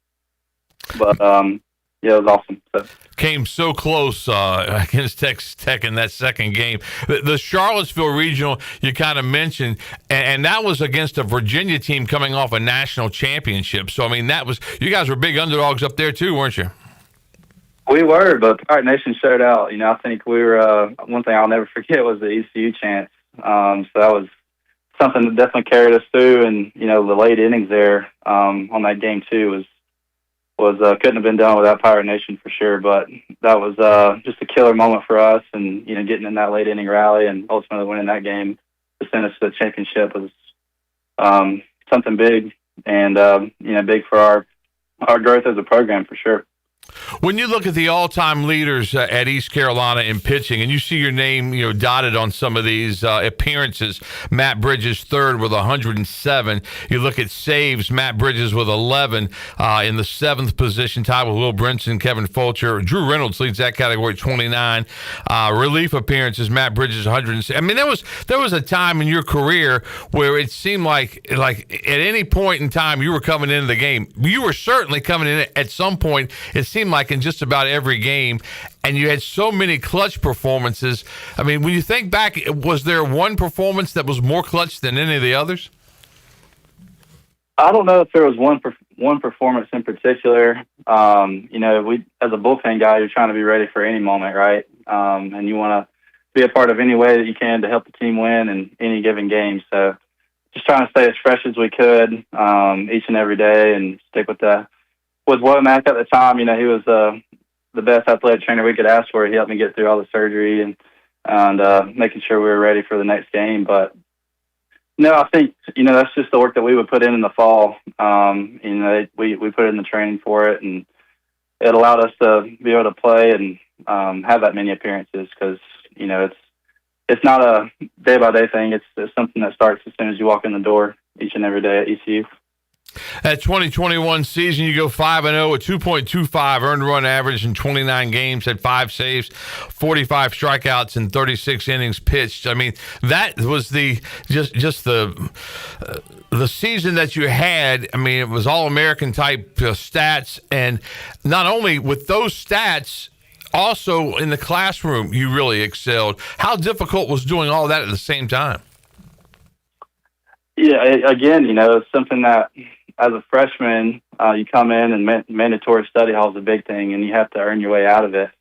but yeah, it was awesome. So. Came so close against Texas Tech in that second game. The Charlottesville regional you kind of mentioned, and that was against a Virginia team coming off a national championship. So I mean, you guys were big underdogs up there too, weren't you? We were, but Pirate Nation showed out. I think we were. One thing I'll never forget was the ECU chants. So that was something that definitely carried us through, and the late innings there on that game too was couldn't have been done without Pirate Nation for sure. But that was just a killer moment for us, and getting in that late inning rally and ultimately winning that game to send us to the championship was something big, and big for our growth as a program for sure. When you look at the all-time leaders at East Carolina in pitching, and you see your name, dotted on some of these appearances, Matt Bridges third with 107. You look at saves, Matt Bridges with 11 in the seventh position, tied with Will Brinson, Kevin Fulcher. Drew Reynolds leads that category, 29. Relief appearances, Matt Bridges 107. I mean, there was a time in your career where it seemed like at any point in time you were coming into the game. You were certainly coming in at some point. It seemed like in just about every game, and you had so many clutch performances. I mean, when you think back, was there one performance that was more clutch than any of the others? I don't know if there was one performance in particular. We as a bullpen guy, you're trying to be ready for any moment, right? And you want to be a part of any way that you can to help the team win in any given game. So just trying to stay as fresh as we could each and every day and stick with that. With Womack at the time, he was the best athletic trainer we could ask for. He helped me get through all the surgery and making sure we were ready for the next game. But no, I think that's just the work that we would put in the fall. We put in the training for it, and it allowed us to be able to play and have that many appearances because it's not a day by day thing. It's something that starts as soon as you walk in the door each and every day at ECU. That 2021 season, you go 5-0 at 2.25 earned run average in 29 games, had 5 saves, 45 strikeouts, and 36 innings pitched. I mean, that was just the season that you had. I mean, it was All-American type stats, and not only with those stats, also in the classroom, you really excelled. How difficult was doing all that at the same time? Yeah, again, it's something that as a freshman, you come in and mandatory study hall is a big thing, and you have to earn your way out of it.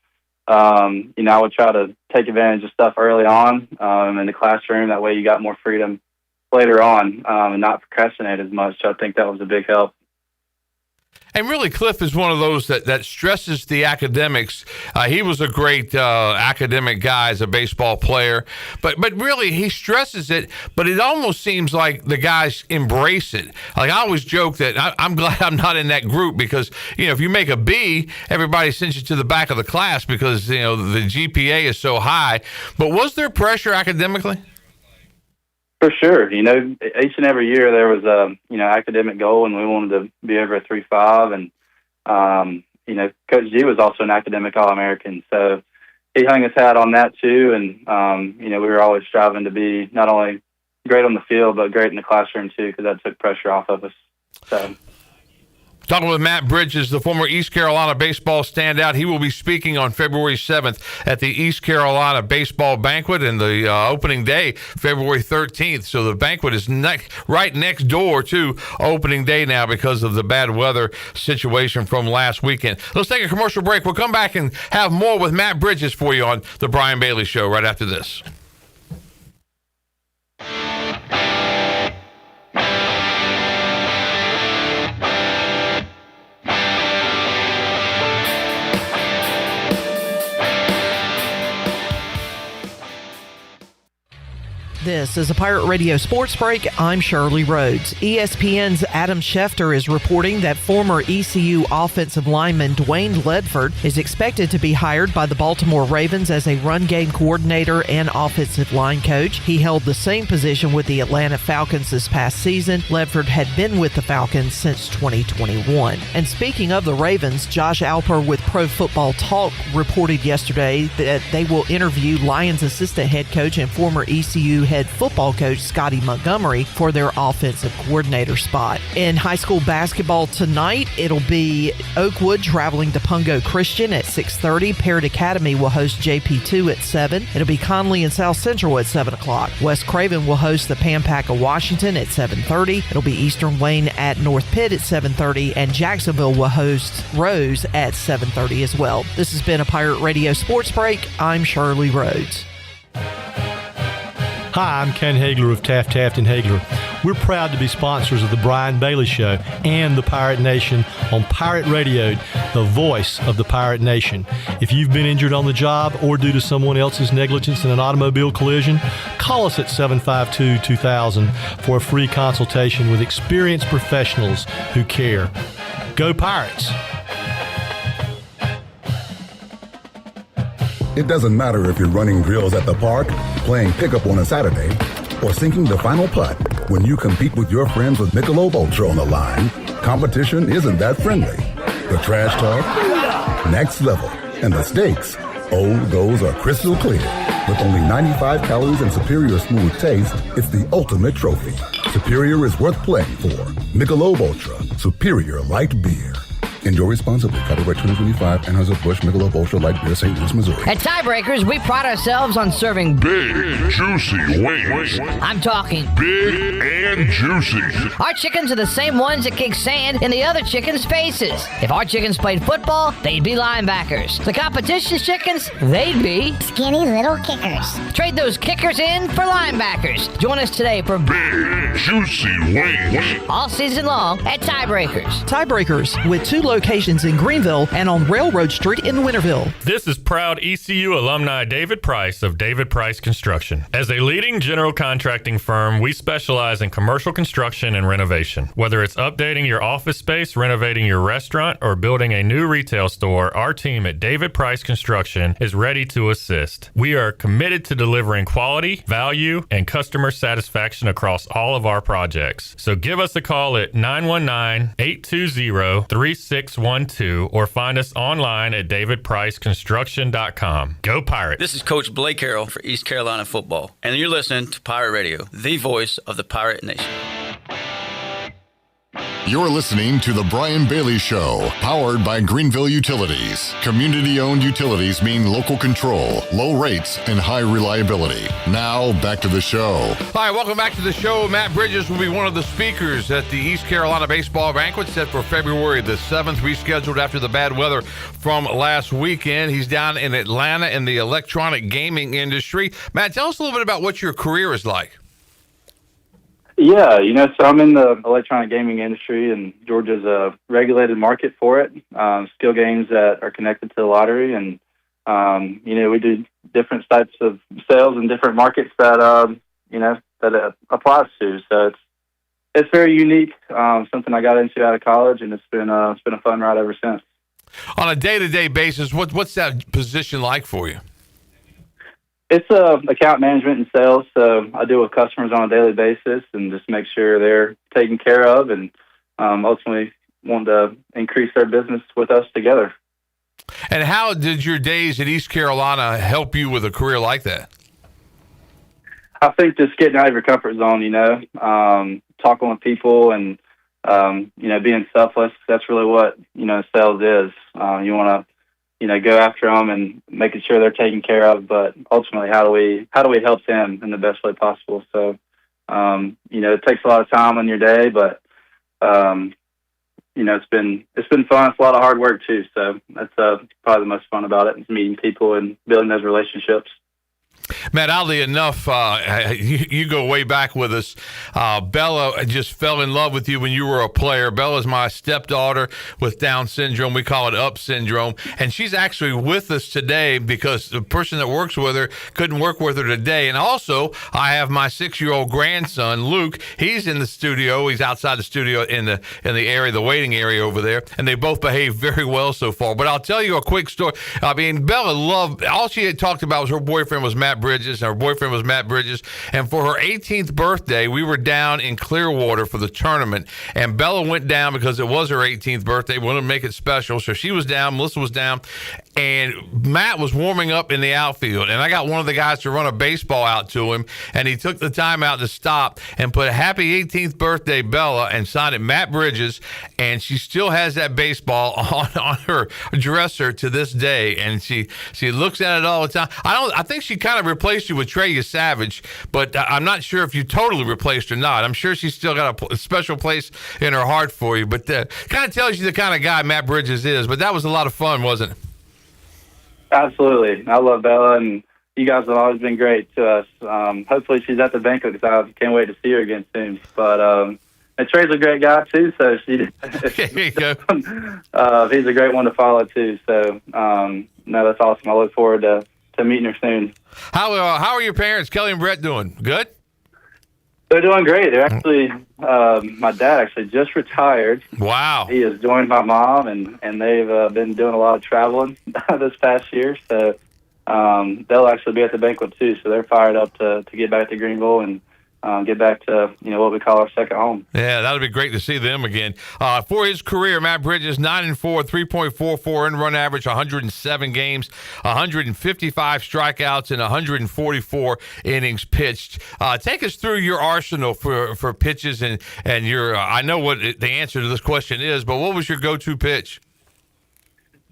I would try to take advantage of stuff early on in the classroom. That way you got more freedom later on and not procrastinate as much. So I think that was a big help. And really, Cliff is one of those that stresses the academics. He was a great academic guy as a baseball player, but really he stresses it. But it almost seems like the guys embrace it. Like I always joke that I'm glad I'm not in that group because if you make a B, everybody sends you to the back of the class because the GPA is so high. But was there pressure academically? For sure. Each and every year there was a, academic goal, and we wanted to be over a 3.5. And, Coach G was also an academic All-American. So he hung his hat on that too. And, we were always striving to be not only great on the field, but great in the classroom too, because that took pressure off of us. So. Talking with Matt Bridges, the former East Carolina baseball standout. He will be speaking on February 7th at the East Carolina Baseball Banquet, and the opening day, February 13th. So the banquet is right next door to opening day now because of the bad weather situation from last weekend. Let's take a commercial break. We'll come back and have more with Matt Bridges for you on the Brian Bailey Show right after this. This is a Pirate Radio Sports Break. I'm Shirley Rhodes. ESPN's Adam Schefter is reporting that former ECU offensive lineman Dwayne Ledford is expected to be hired by the Baltimore Ravens as a run game coordinator and offensive line coach. He held the same position with the Atlanta Falcons this past season. Ledford had been with the Falcons since 2021. And speaking of the Ravens, Josh Alper with Pro Football Talk reported yesterday that they will interview Lions assistant head coach and former ECU head football coach Scotty Montgomery for their offensive coordinator spot. In high school basketball tonight, it'll be Oakwood traveling to Pungo Christian at 6:30. Parrott Academy will host JP2 at 7. It'll be Conley and South Central at 7 o'clock. West Craven will host the Pampaca Washington at 7:30. It'll be Eastern Wayne at North Pitt at 7:30, and Jacksonville will host Rose at 7:30 as well. This has been a Pirate Radio Sports Break. I'm Shirley Rhodes. Hi, I'm Ken Hagler of Taft, and Hagler. We're proud to be sponsors of the Brian Bailey Show and the Pirate Nation on Pirate Radio, the voice of the Pirate Nation. If you've been injured on the job or due to someone else's negligence in an automobile collision, call us at 752-2000 for a free consultation with experienced professionals who care. Go Pirates! It doesn't matter if you're running drills at the park, playing pickup on a Saturday, or sinking the final putt. When you compete with your friends with Michelob Ultra on the line, competition isn't that friendly. The trash talk, next level, and the stakes, those are crystal clear. With only 95 calories and superior smooth taste, it's the ultimate trophy. Superior is worth playing for. Michelob Ultra, superior light beer. Enjoy responsibly. Copyright 2025, Anheuser-Busch Michelob Ultra Light Beer, St. Louis, Missouri. At Tiebreakers, we pride ourselves on serving big, juicy wings. I'm talking big and juicy. Our chickens are the same ones that kick sand in the other chickens' faces. If our chickens played football, they'd be linebackers. The competition's chickens, they'd be skinny little kickers. Trade those kickers in for linebackers. Join us today for big, juicy wings. All season long at Tiebreakers. Tiebreakers, with 2 locations in Greenville and on Railroad Street in Winterville. This is proud ECU alumni David Price of David Price Construction. As a leading general contracting firm, we specialize in commercial construction and renovation. Whether it's updating your office space, renovating your restaurant, or building a new retail store, our team at David Price Construction is ready to assist. We are committed to delivering quality, value, and customer satisfaction across all of our projects. So give us a call at 919-820-3612 or find us online at davidpriceconstruction.com. Go Pirate! This is Coach Blake Carroll for East Carolina football, and you're listening to Pirate Radio, the voice of the Pirate Nation. You're listening to The Brian Bailey Show, powered by Greenville Utilities. Community-owned utilities mean local control, low rates, and high reliability. Now, back to the show. Hi, welcome back to the show. Matt Bridges will be one of the speakers at the East Carolina Baseball Banquet set for February the 7th, rescheduled after the bad weather from last weekend. He's down in Atlanta in the electronic gaming industry. Matt, tell us a little bit about what your career is like. Yeah, so I'm in the electronic gaming industry, and Georgia's a regulated market for it. Skill games that are connected to the lottery, and we do different types of sales in different markets that that it applies to. So it's very unique. Something I got into out of college, and it's been a fun ride ever since. On a day-to-day basis, what's that position like for you? It's account management and sales, so I deal with customers on a daily basis and just make sure they're taken care of, and ultimately want to increase their business with us together. And how did your days at East Carolina help you with a career like that? I think just getting out of your comfort zone, talking with people and, being selfless, that's really what, sales is. You want to go after them and making sure they're taken care of, but ultimately, how do we help them in the best way possible? So, it takes a lot of time on your day, but it's been fun. It's a lot of hard work too. So that's probably the most fun about it, is meeting people and building those relationships. Matt, oddly enough, you go way back with us. Bella just fell in love with you when you were a player. Bella's my stepdaughter with Down syndrome. We call it UP syndrome. And she's actually with us today because the person that works with her couldn't work with her today. And also, I have my 6-year-old grandson, Luke. He's in the studio. He's outside the studio in the area, the waiting area over there. And they both behave very well so far. But I'll tell you a quick story. I mean, Bella loved, all she had talked about was her boyfriend was Matt Bridges, and her boyfriend was Matt Bridges. And for her 18th birthday, we were down in Clearwater for the tournament. And Bella went down because it was her 18th birthday. We wanted to make it special. So she was down, Melissa was down, and Matt was warming up in the outfield. And I got one of the guys to run a baseball out to him, and he took the time out to stop and put happy 18th birthday, Bella, and signed it Matt Bridges. And she still has that baseball on her dresser to this day. And she looks at it all the time. I think she kind of replaced you with Treya Savage, but I'm not sure if you totally replaced her or not. I'm sure she's still got a special place in her heart for you, but kind of tells you the kind of guy Matt Bridges is. But that was a lot of fun, wasn't it? Absolutely. I love Bella, and you guys have always been great to us. Hopefully she's at the banquet because I can't wait to see her again soon. But and Trey's a great guy too, so there you go. He's a great one to follow too. So no, that's awesome. I look forward to meeting her soon. How are your parents, Kelly and Brett, doing? Good? They're doing great. They're actually, my dad actually just retired. Wow. He has joined my mom, and they've been doing a lot of traveling this past year. So they'll actually be at the banquet too. So they're fired up to get back to Greenville and get back to what we call our second home. Yeah, that'll be great to see them again. For his career, Matt Bridges 9-4, 3.44 in run average, 107 games, 155 strikeouts, and 144 innings pitched. Take us through your arsenal for pitches and your. I know what the answer to this question is, but what was your go-to pitch?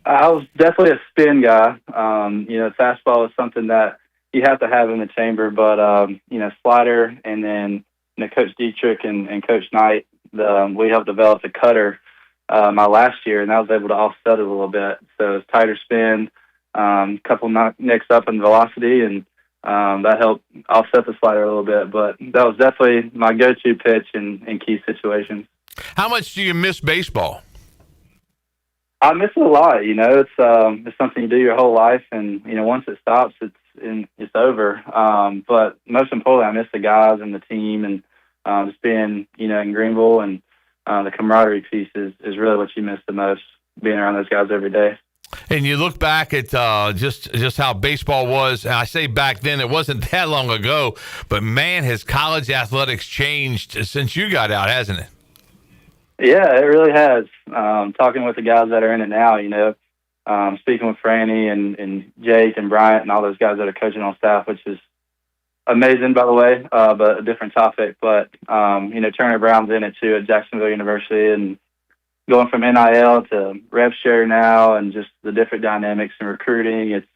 I was definitely a spin guy. Fastball is something that you have to have in the chamber, but slider, and then Coach Dietrich and Coach Knight, we helped develop the cutter my last year, and I was able to offset it a little bit. So it's tighter spin, couple nicks up in velocity, and that helped offset the slider a little bit. But that was definitely my go-to pitch in key situations. How much do you miss baseball? I miss it a lot. It's something you do your whole life, and once it stops, it's over. But most importantly, I miss the guys and the team, and just being in Greenville, and the camaraderie piece is really what you miss the most, being around those guys every day. And you look back at just how baseball was, and I say back then, it wasn't that long ago, but man, has college athletics changed since you got out, hasn't it? Yeah, it really has. Talking with the guys that are in it now, speaking with Franny and Jake and Bryant and all those guys that are coaching on staff, which is amazing, by the way, but a different topic. But, Turner Brown's in it too at Jacksonville University, and going from NIL to rev share now, and just the different dynamics in recruiting. It's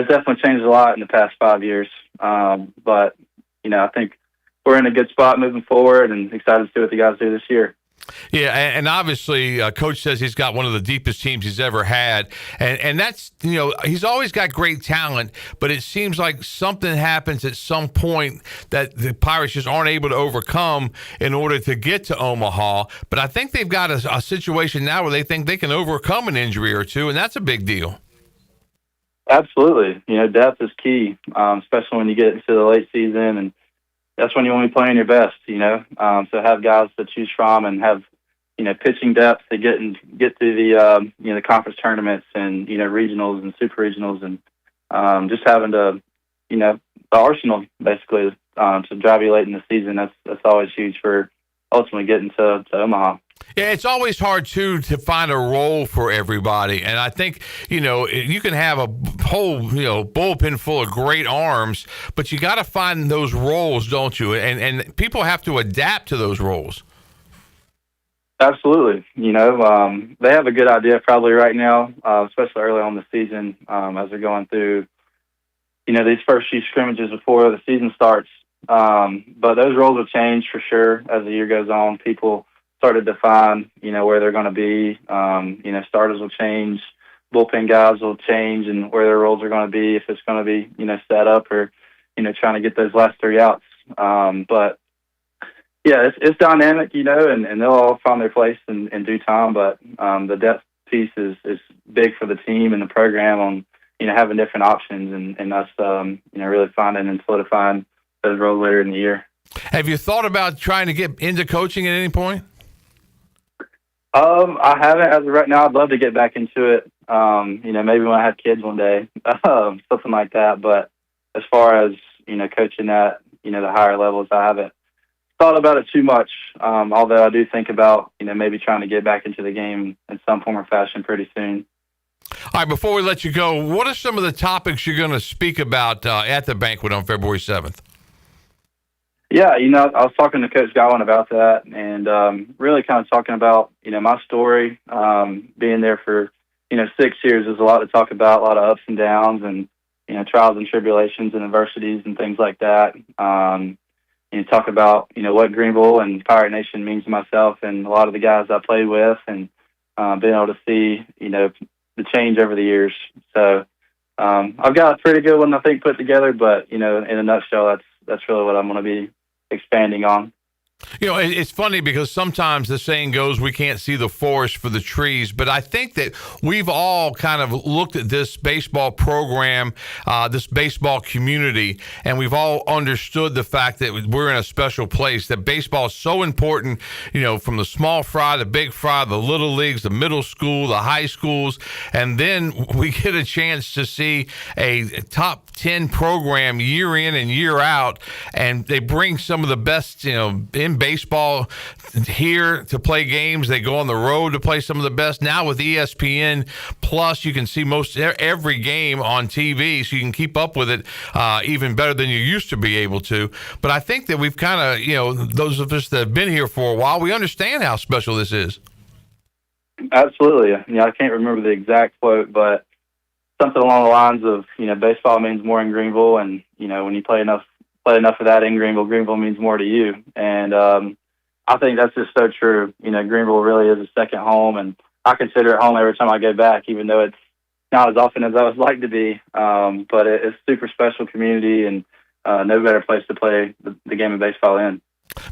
definitely changed a lot in the past 5 years. But, I think we're in a good spot moving forward, and excited to see what the guys do this year. Yeah, and obviously, Coach says he's got one of the deepest teams he's ever had, and that's, he's always got great talent, but it seems like something happens at some point that the Pirates just aren't able to overcome in order to get to Omaha. But I think they've got a situation now where they think they can overcome an injury or two, and that's a big deal. Absolutely. Depth is key, especially when you get into the late season, and that's when you want to be playing your best, So have guys to choose from and have, pitching depth to get through the conference tournaments and, regionals and super regionals, and just having to, the arsenal basically to drive you late in the season. That's always huge for ultimately getting to Omaha. Yeah, it's always hard, too, to find a role for everybody. And I think, you can have a whole, bullpen full of great arms, but you got to find those roles, don't you? And people have to adapt to those roles. Absolutely. They have a good idea probably right now, especially early on the season, as they're going through, these first few scrimmages before the season starts. But those roles will change for sure as the year goes on. People start to define, where they're going to be. Starters will change, bullpen guys will change, and where their roles are going to be, if it's going to be, set up or, trying to get those last three outs. But yeah, it's dynamic, and they'll all find their place in due time. But the depth piece is big for the team and the program on, having different options and us, really finding and solidifying those roles later in the year. Have you thought about trying to get into coaching at any point? I haven't as of right now. I'd love to get back into it. Maybe when I have kids one day, something like that. But as far as, coaching at, the higher levels, I haven't thought about it too much. Although I do think about, maybe trying to get back into the game in some form or fashion pretty soon. All right, before we let you go, what are some of the topics you're going to speak about at the banquet on February 7th? Yeah, I was talking to Coach Godwin about that and really kind of talking about, my story. Being there for, 6 years, there's a lot to talk about, a lot of ups and downs and, trials and tribulations and adversities and things like that. Talk about, what Greenville and Pirate Nation means to myself and a lot of the guys I played with and being able to see, the change over the years. So I've got a pretty good one, I think, put together, but, in a nutshell, that's really what I'm going to be expanding on. It's funny because sometimes the saying goes, we can't see the forest for the trees, but I think that we've all kind of looked at this baseball program, this baseball community, and we've all understood the fact that we're in a special place, that baseball is so important, from the small fry, the big fry, the little leagues, the middle school, the high schools, and then we get a chance to see a top 10 program year in and year out, and they bring some of the best, in baseball here to play games. They go on the road to play some of the best. Now with ESPN Plus, you can see most every game on TV, so you can keep up with it even better than you used to be able to. But I think that we've kind of, those of us that have been here for a while, we understand how special this is. Absolutely. I can't remember the exact quote, but something along the lines of, baseball means more in Greenville, and, when you play enough of that in Greenville, Greenville means more to you. And I think that's just so true. Greenville really is a second home, and I consider it home every time I go back, even though it's not as often as I would like to be. But it's a super special community, and no better place to play the game of baseball in.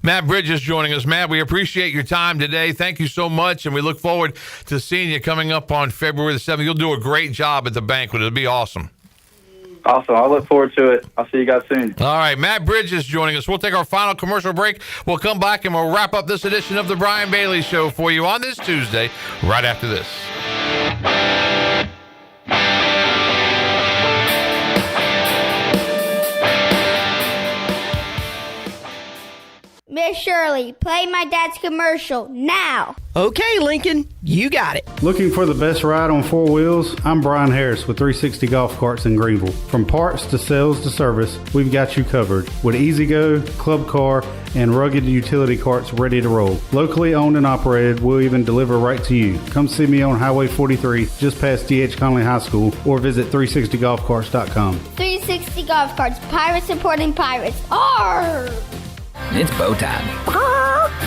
Matt Bridges joining us. Matt, we appreciate your time today. Thank you so much, and we look forward to seeing you coming up on February the 7th. You'll do a great job at the banquet. It'll be awesome. Awesome. I look forward to it. I'll see you guys soon. All right, Matt Bridges joining us. We'll take our final commercial break. We'll come back, and we'll wrap up this edition of the Brian Bailey Show for you on this Tuesday, right after this. Miss Shirley, play my dad's commercial now. Okay, Lincoln, you got it. Looking for the best ride on four wheels? I'm Brian Harris with 360 Golf Carts in Greenville. From parts to sales to service, we've got you covered with Easy-Go, Club Car, and rugged utility carts ready to roll. Locally owned and operated, we'll even deliver right to you. Come see me on Highway 43, just past D.H. Conley High School, or visit 360golfcarts.com. 360 Golf Carts, pirates supporting pirates. Arr! It's Bo time.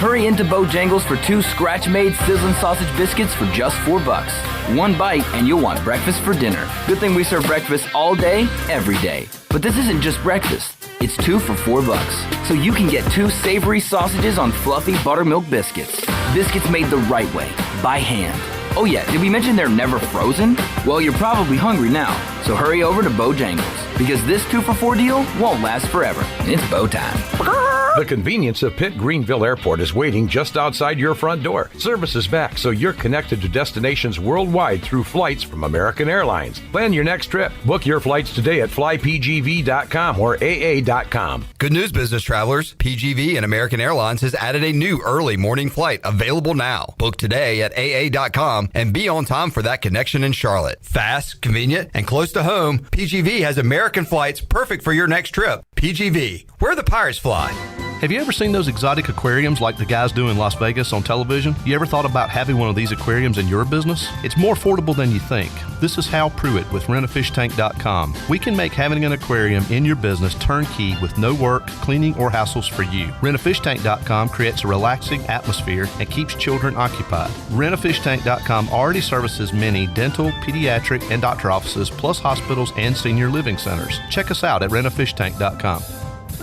Hurry into Bojangles for 2 scratch-made sizzling sausage biscuits for just $4. 1 bite and you'll want breakfast for dinner. Good thing we serve breakfast all day, every day. But this isn't just breakfast. It's 2 for $4. So you can get 2 savory sausages on fluffy buttermilk biscuits. Biscuits made the right way, by hand. Oh yeah, did we mention they're never frozen? Well, you're probably hungry now, so hurry over to Bojangles, because this 2 for $4 deal won't last forever. It's Bo time. The convenience of Pitt Greenville Airport is waiting just outside your front door. Service is back, so you're connected to destinations worldwide through flights from American Airlines. Plan your next trip. Book your flights today at flypgv.com or aa.com. Good news, business travelers. PGV and American Airlines has added a new early morning flight available now. Book today at aa.com and be on time for that connection in Charlotte. Fast, convenient, and close to home, PGV has American flights perfect for your next trip. PGV, where the Pirates fly. Have you ever seen those exotic aquariums like the guys do in Las Vegas on television? You ever thought about having one of these aquariums in your business? It's more affordable than you think. This is Hal Pruitt with rentafishtank.com. We can make having an aquarium in your business turnkey with no work, cleaning, or hassles for you. Rentafishtank.com creates a relaxing atmosphere and keeps children occupied. Rentafishtank.com already services many dental, pediatric, and doctor offices, plus hospitals and senior living centers. Check us out at rentafishtank.com.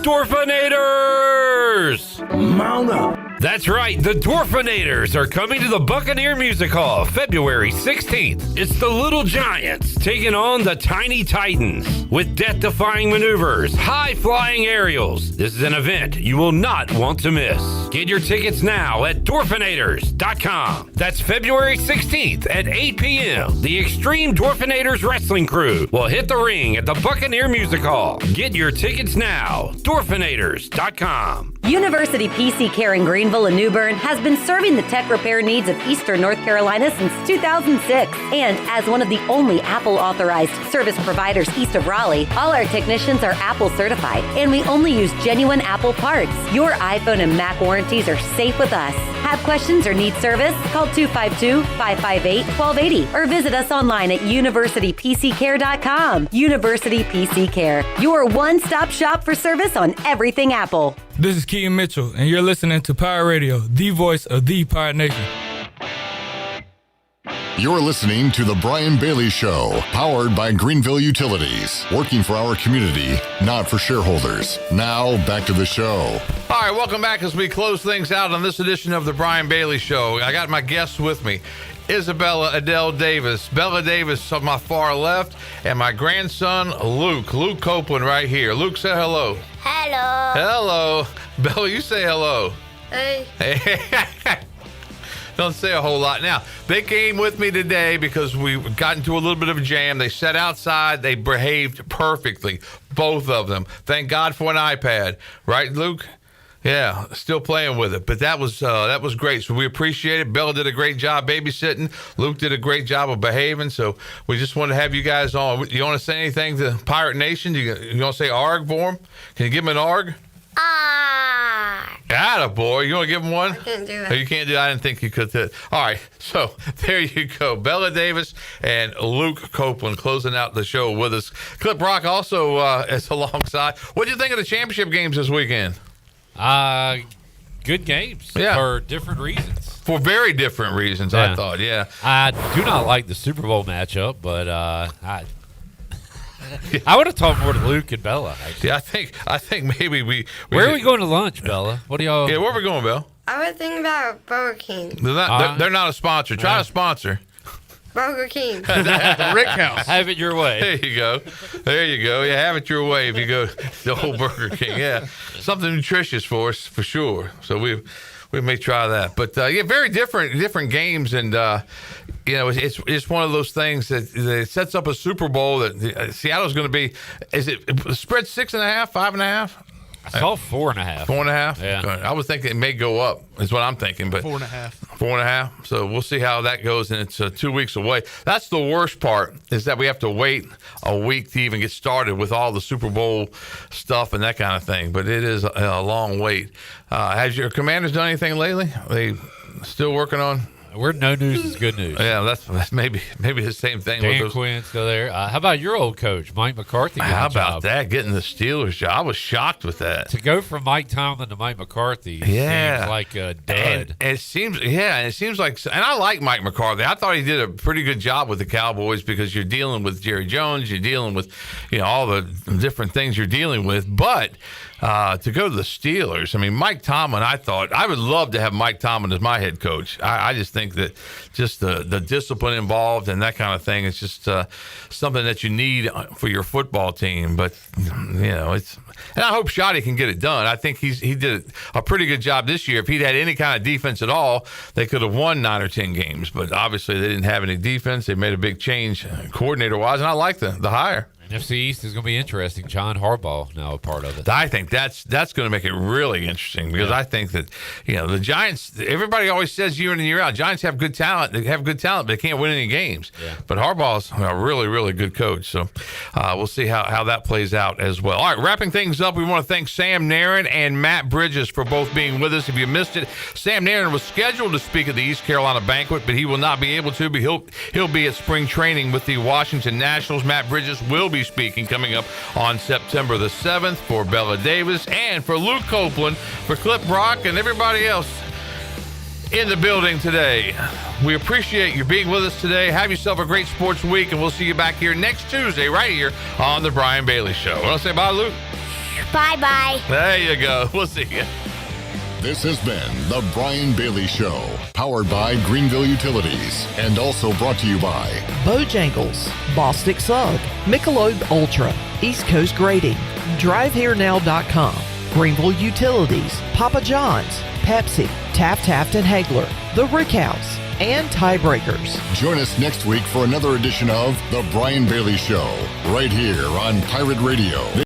Dwarfinators! Mount up! That's right, the Dwarfinators are coming to the Buccaneer Music Hall February 16th. It's the Little Giants taking on the Tiny Titans with death-defying maneuvers, high-flying aerials. This is an event you will not want to miss. Get your tickets now at Dwarfinators.com. That's February 16th at 8 p.m. The Extreme Dwarfinators Wrestling Crew will hit the ring at the Buccaneer Music Hall. Get your tickets now. Dwarfinators.com. University PC Care in Greenville and New Bern has been serving the tech repair needs of Eastern North Carolina since 2006. And as one of the only Apple authorized service providers east of Raleigh, all our technicians are Apple certified, and we only use genuine Apple parts. Your iPhone and Mac warranties are safe with us. Have questions or need service? Call 252-558-1280 or visit us online at universitypccare.com. University PC Care, your one-stop shop for service on everything Apple. This is Keaton Mitchell, and you're listening to Pirate Radio, the voice of the Pirate Nation. You're listening to The Brian Bailey Show, powered by Greenville Utilities, working for our community, not for shareholders. Now, back to the show. All right, welcome back as we close things out on this edition of The Brian Bailey Show. I got my guests with me. Isabella Adele Davis, Bella Davis on my far left, and my grandson, Luke Copeland right here. Luke, say hello. Hello. Hello. Bella, you say hello. Hey. Don't say a whole lot. Now, they came with me today because we got into a little bit of a jam. They sat outside. They behaved perfectly, both of them. Thank God for an iPad. Right, Luke? Yeah, still playing with it. But that was great. So we appreciate it. Bella did a great job babysitting. Luke did a great job of behaving. So we just want to have you guys on. You want to say anything to Pirate Nation? You want to say ARG for them? Can you give them an ARG? Attaboy. You want to give him one? I can't do it. Oh, you can't do it? I didn't think you could. All right. So there you go. Bella Davis and Luke Copeland closing out the show with us. Clip Rock also is alongside. What did you think of the championship games this weekend? Good games for different reasons. For very different reasons, I thought, yeah. I do not like the Super Bowl matchup, but I would have talked more to Luke and Bella, actually. Yeah, I think maybe we Where are we going to lunch, Bella? What do y'all... Yeah, where are we going, Bella? I was thinking about Burger King. They're not a sponsor. Try a sponsor. Burger King. The Rick House. Have it your way. There you go. Yeah, have it your way if you go to the whole Burger King. Yeah, something nutritious for us for sure. So we may try that. But very different games, and it's one of those things that sets up a Super Bowl that Seattle's going to be. Is it spread 6.5, 5.5? I saw 4.5. 4.5? Yeah. I was thinking it may go up, is what I'm thinking. But 4.5. 4.5. So we'll see how that goes, and it's 2 weeks away. That's the worst part, is that we have to wait a week to even get started with all the Super Bowl stuff and that kind of thing. But it is a long wait. Has your Commanders done anything lately? Are they still working on? We're no news is good news. Yeah, that's maybe the same thing. Dan with those. Quinn's still there. How about your old coach, Mike McCarthy? How about that? Getting the Steelers job. I was shocked with that. To go from Mike Tomlin to Mike McCarthy seems like a dud. And it seems like, and I like Mike McCarthy. I thought he did a pretty good job with the Cowboys because you're dealing with Jerry Jones, you're dealing with, all the different things you're dealing with. But to go to the Steelers, I mean, Mike Tomlin, I would love to have Mike Tomlin as my head coach. I just think that just the discipline involved and that kind of thing is just something that you need for your football team. But, and I hope Shoddy can get it done. I think he did a pretty good job this year. If he'd had any kind of defense at all, they could have won 9 or 10 games. But obviously they didn't have any defense. They made a big change coordinator-wise, and I like the hire. NFC East is going to be interesting. John Harbaugh now a part of it. I think that's going to make it really interesting because I think that the Giants. Everybody always says year in and year out, Giants have good talent. They have good talent, but they can't win any games. Yeah. But Harbaugh's a really, really good coach. So we'll see how that plays out as well. All right, wrapping things up, we want to thank Sam Narron and Matt Bridges for both being with us. If you missed it, Sam Narron was scheduled to speak at the East Carolina banquet, but he will not be able to. But he'll be at spring training with the Washington Nationals. Matt Bridges will be speaking coming up on September the 7th for Bella Davis and for Luke Copeland, for Clip Brock, and everybody else in the building today. We appreciate you being with us today. Have yourself a great sports week, and we'll see you back here next Tuesday right here on The Brian Bailey Show. Want to say bye, Luke? Bye-bye. There you go. We'll see you. This has been The Brian Bailey Show, powered by Greenville Utilities, and also brought to you by Bojangles, Bostic Sugg, Michelob Ultra, East Coast Grading, DriveHereNow.com, Greenville Utilities, Papa John's, Pepsi, Taft and Hagler, The Rick House, and Tiebreakers. Join us next week for another edition of The Brian Bailey Show, right here on Pirate Radio.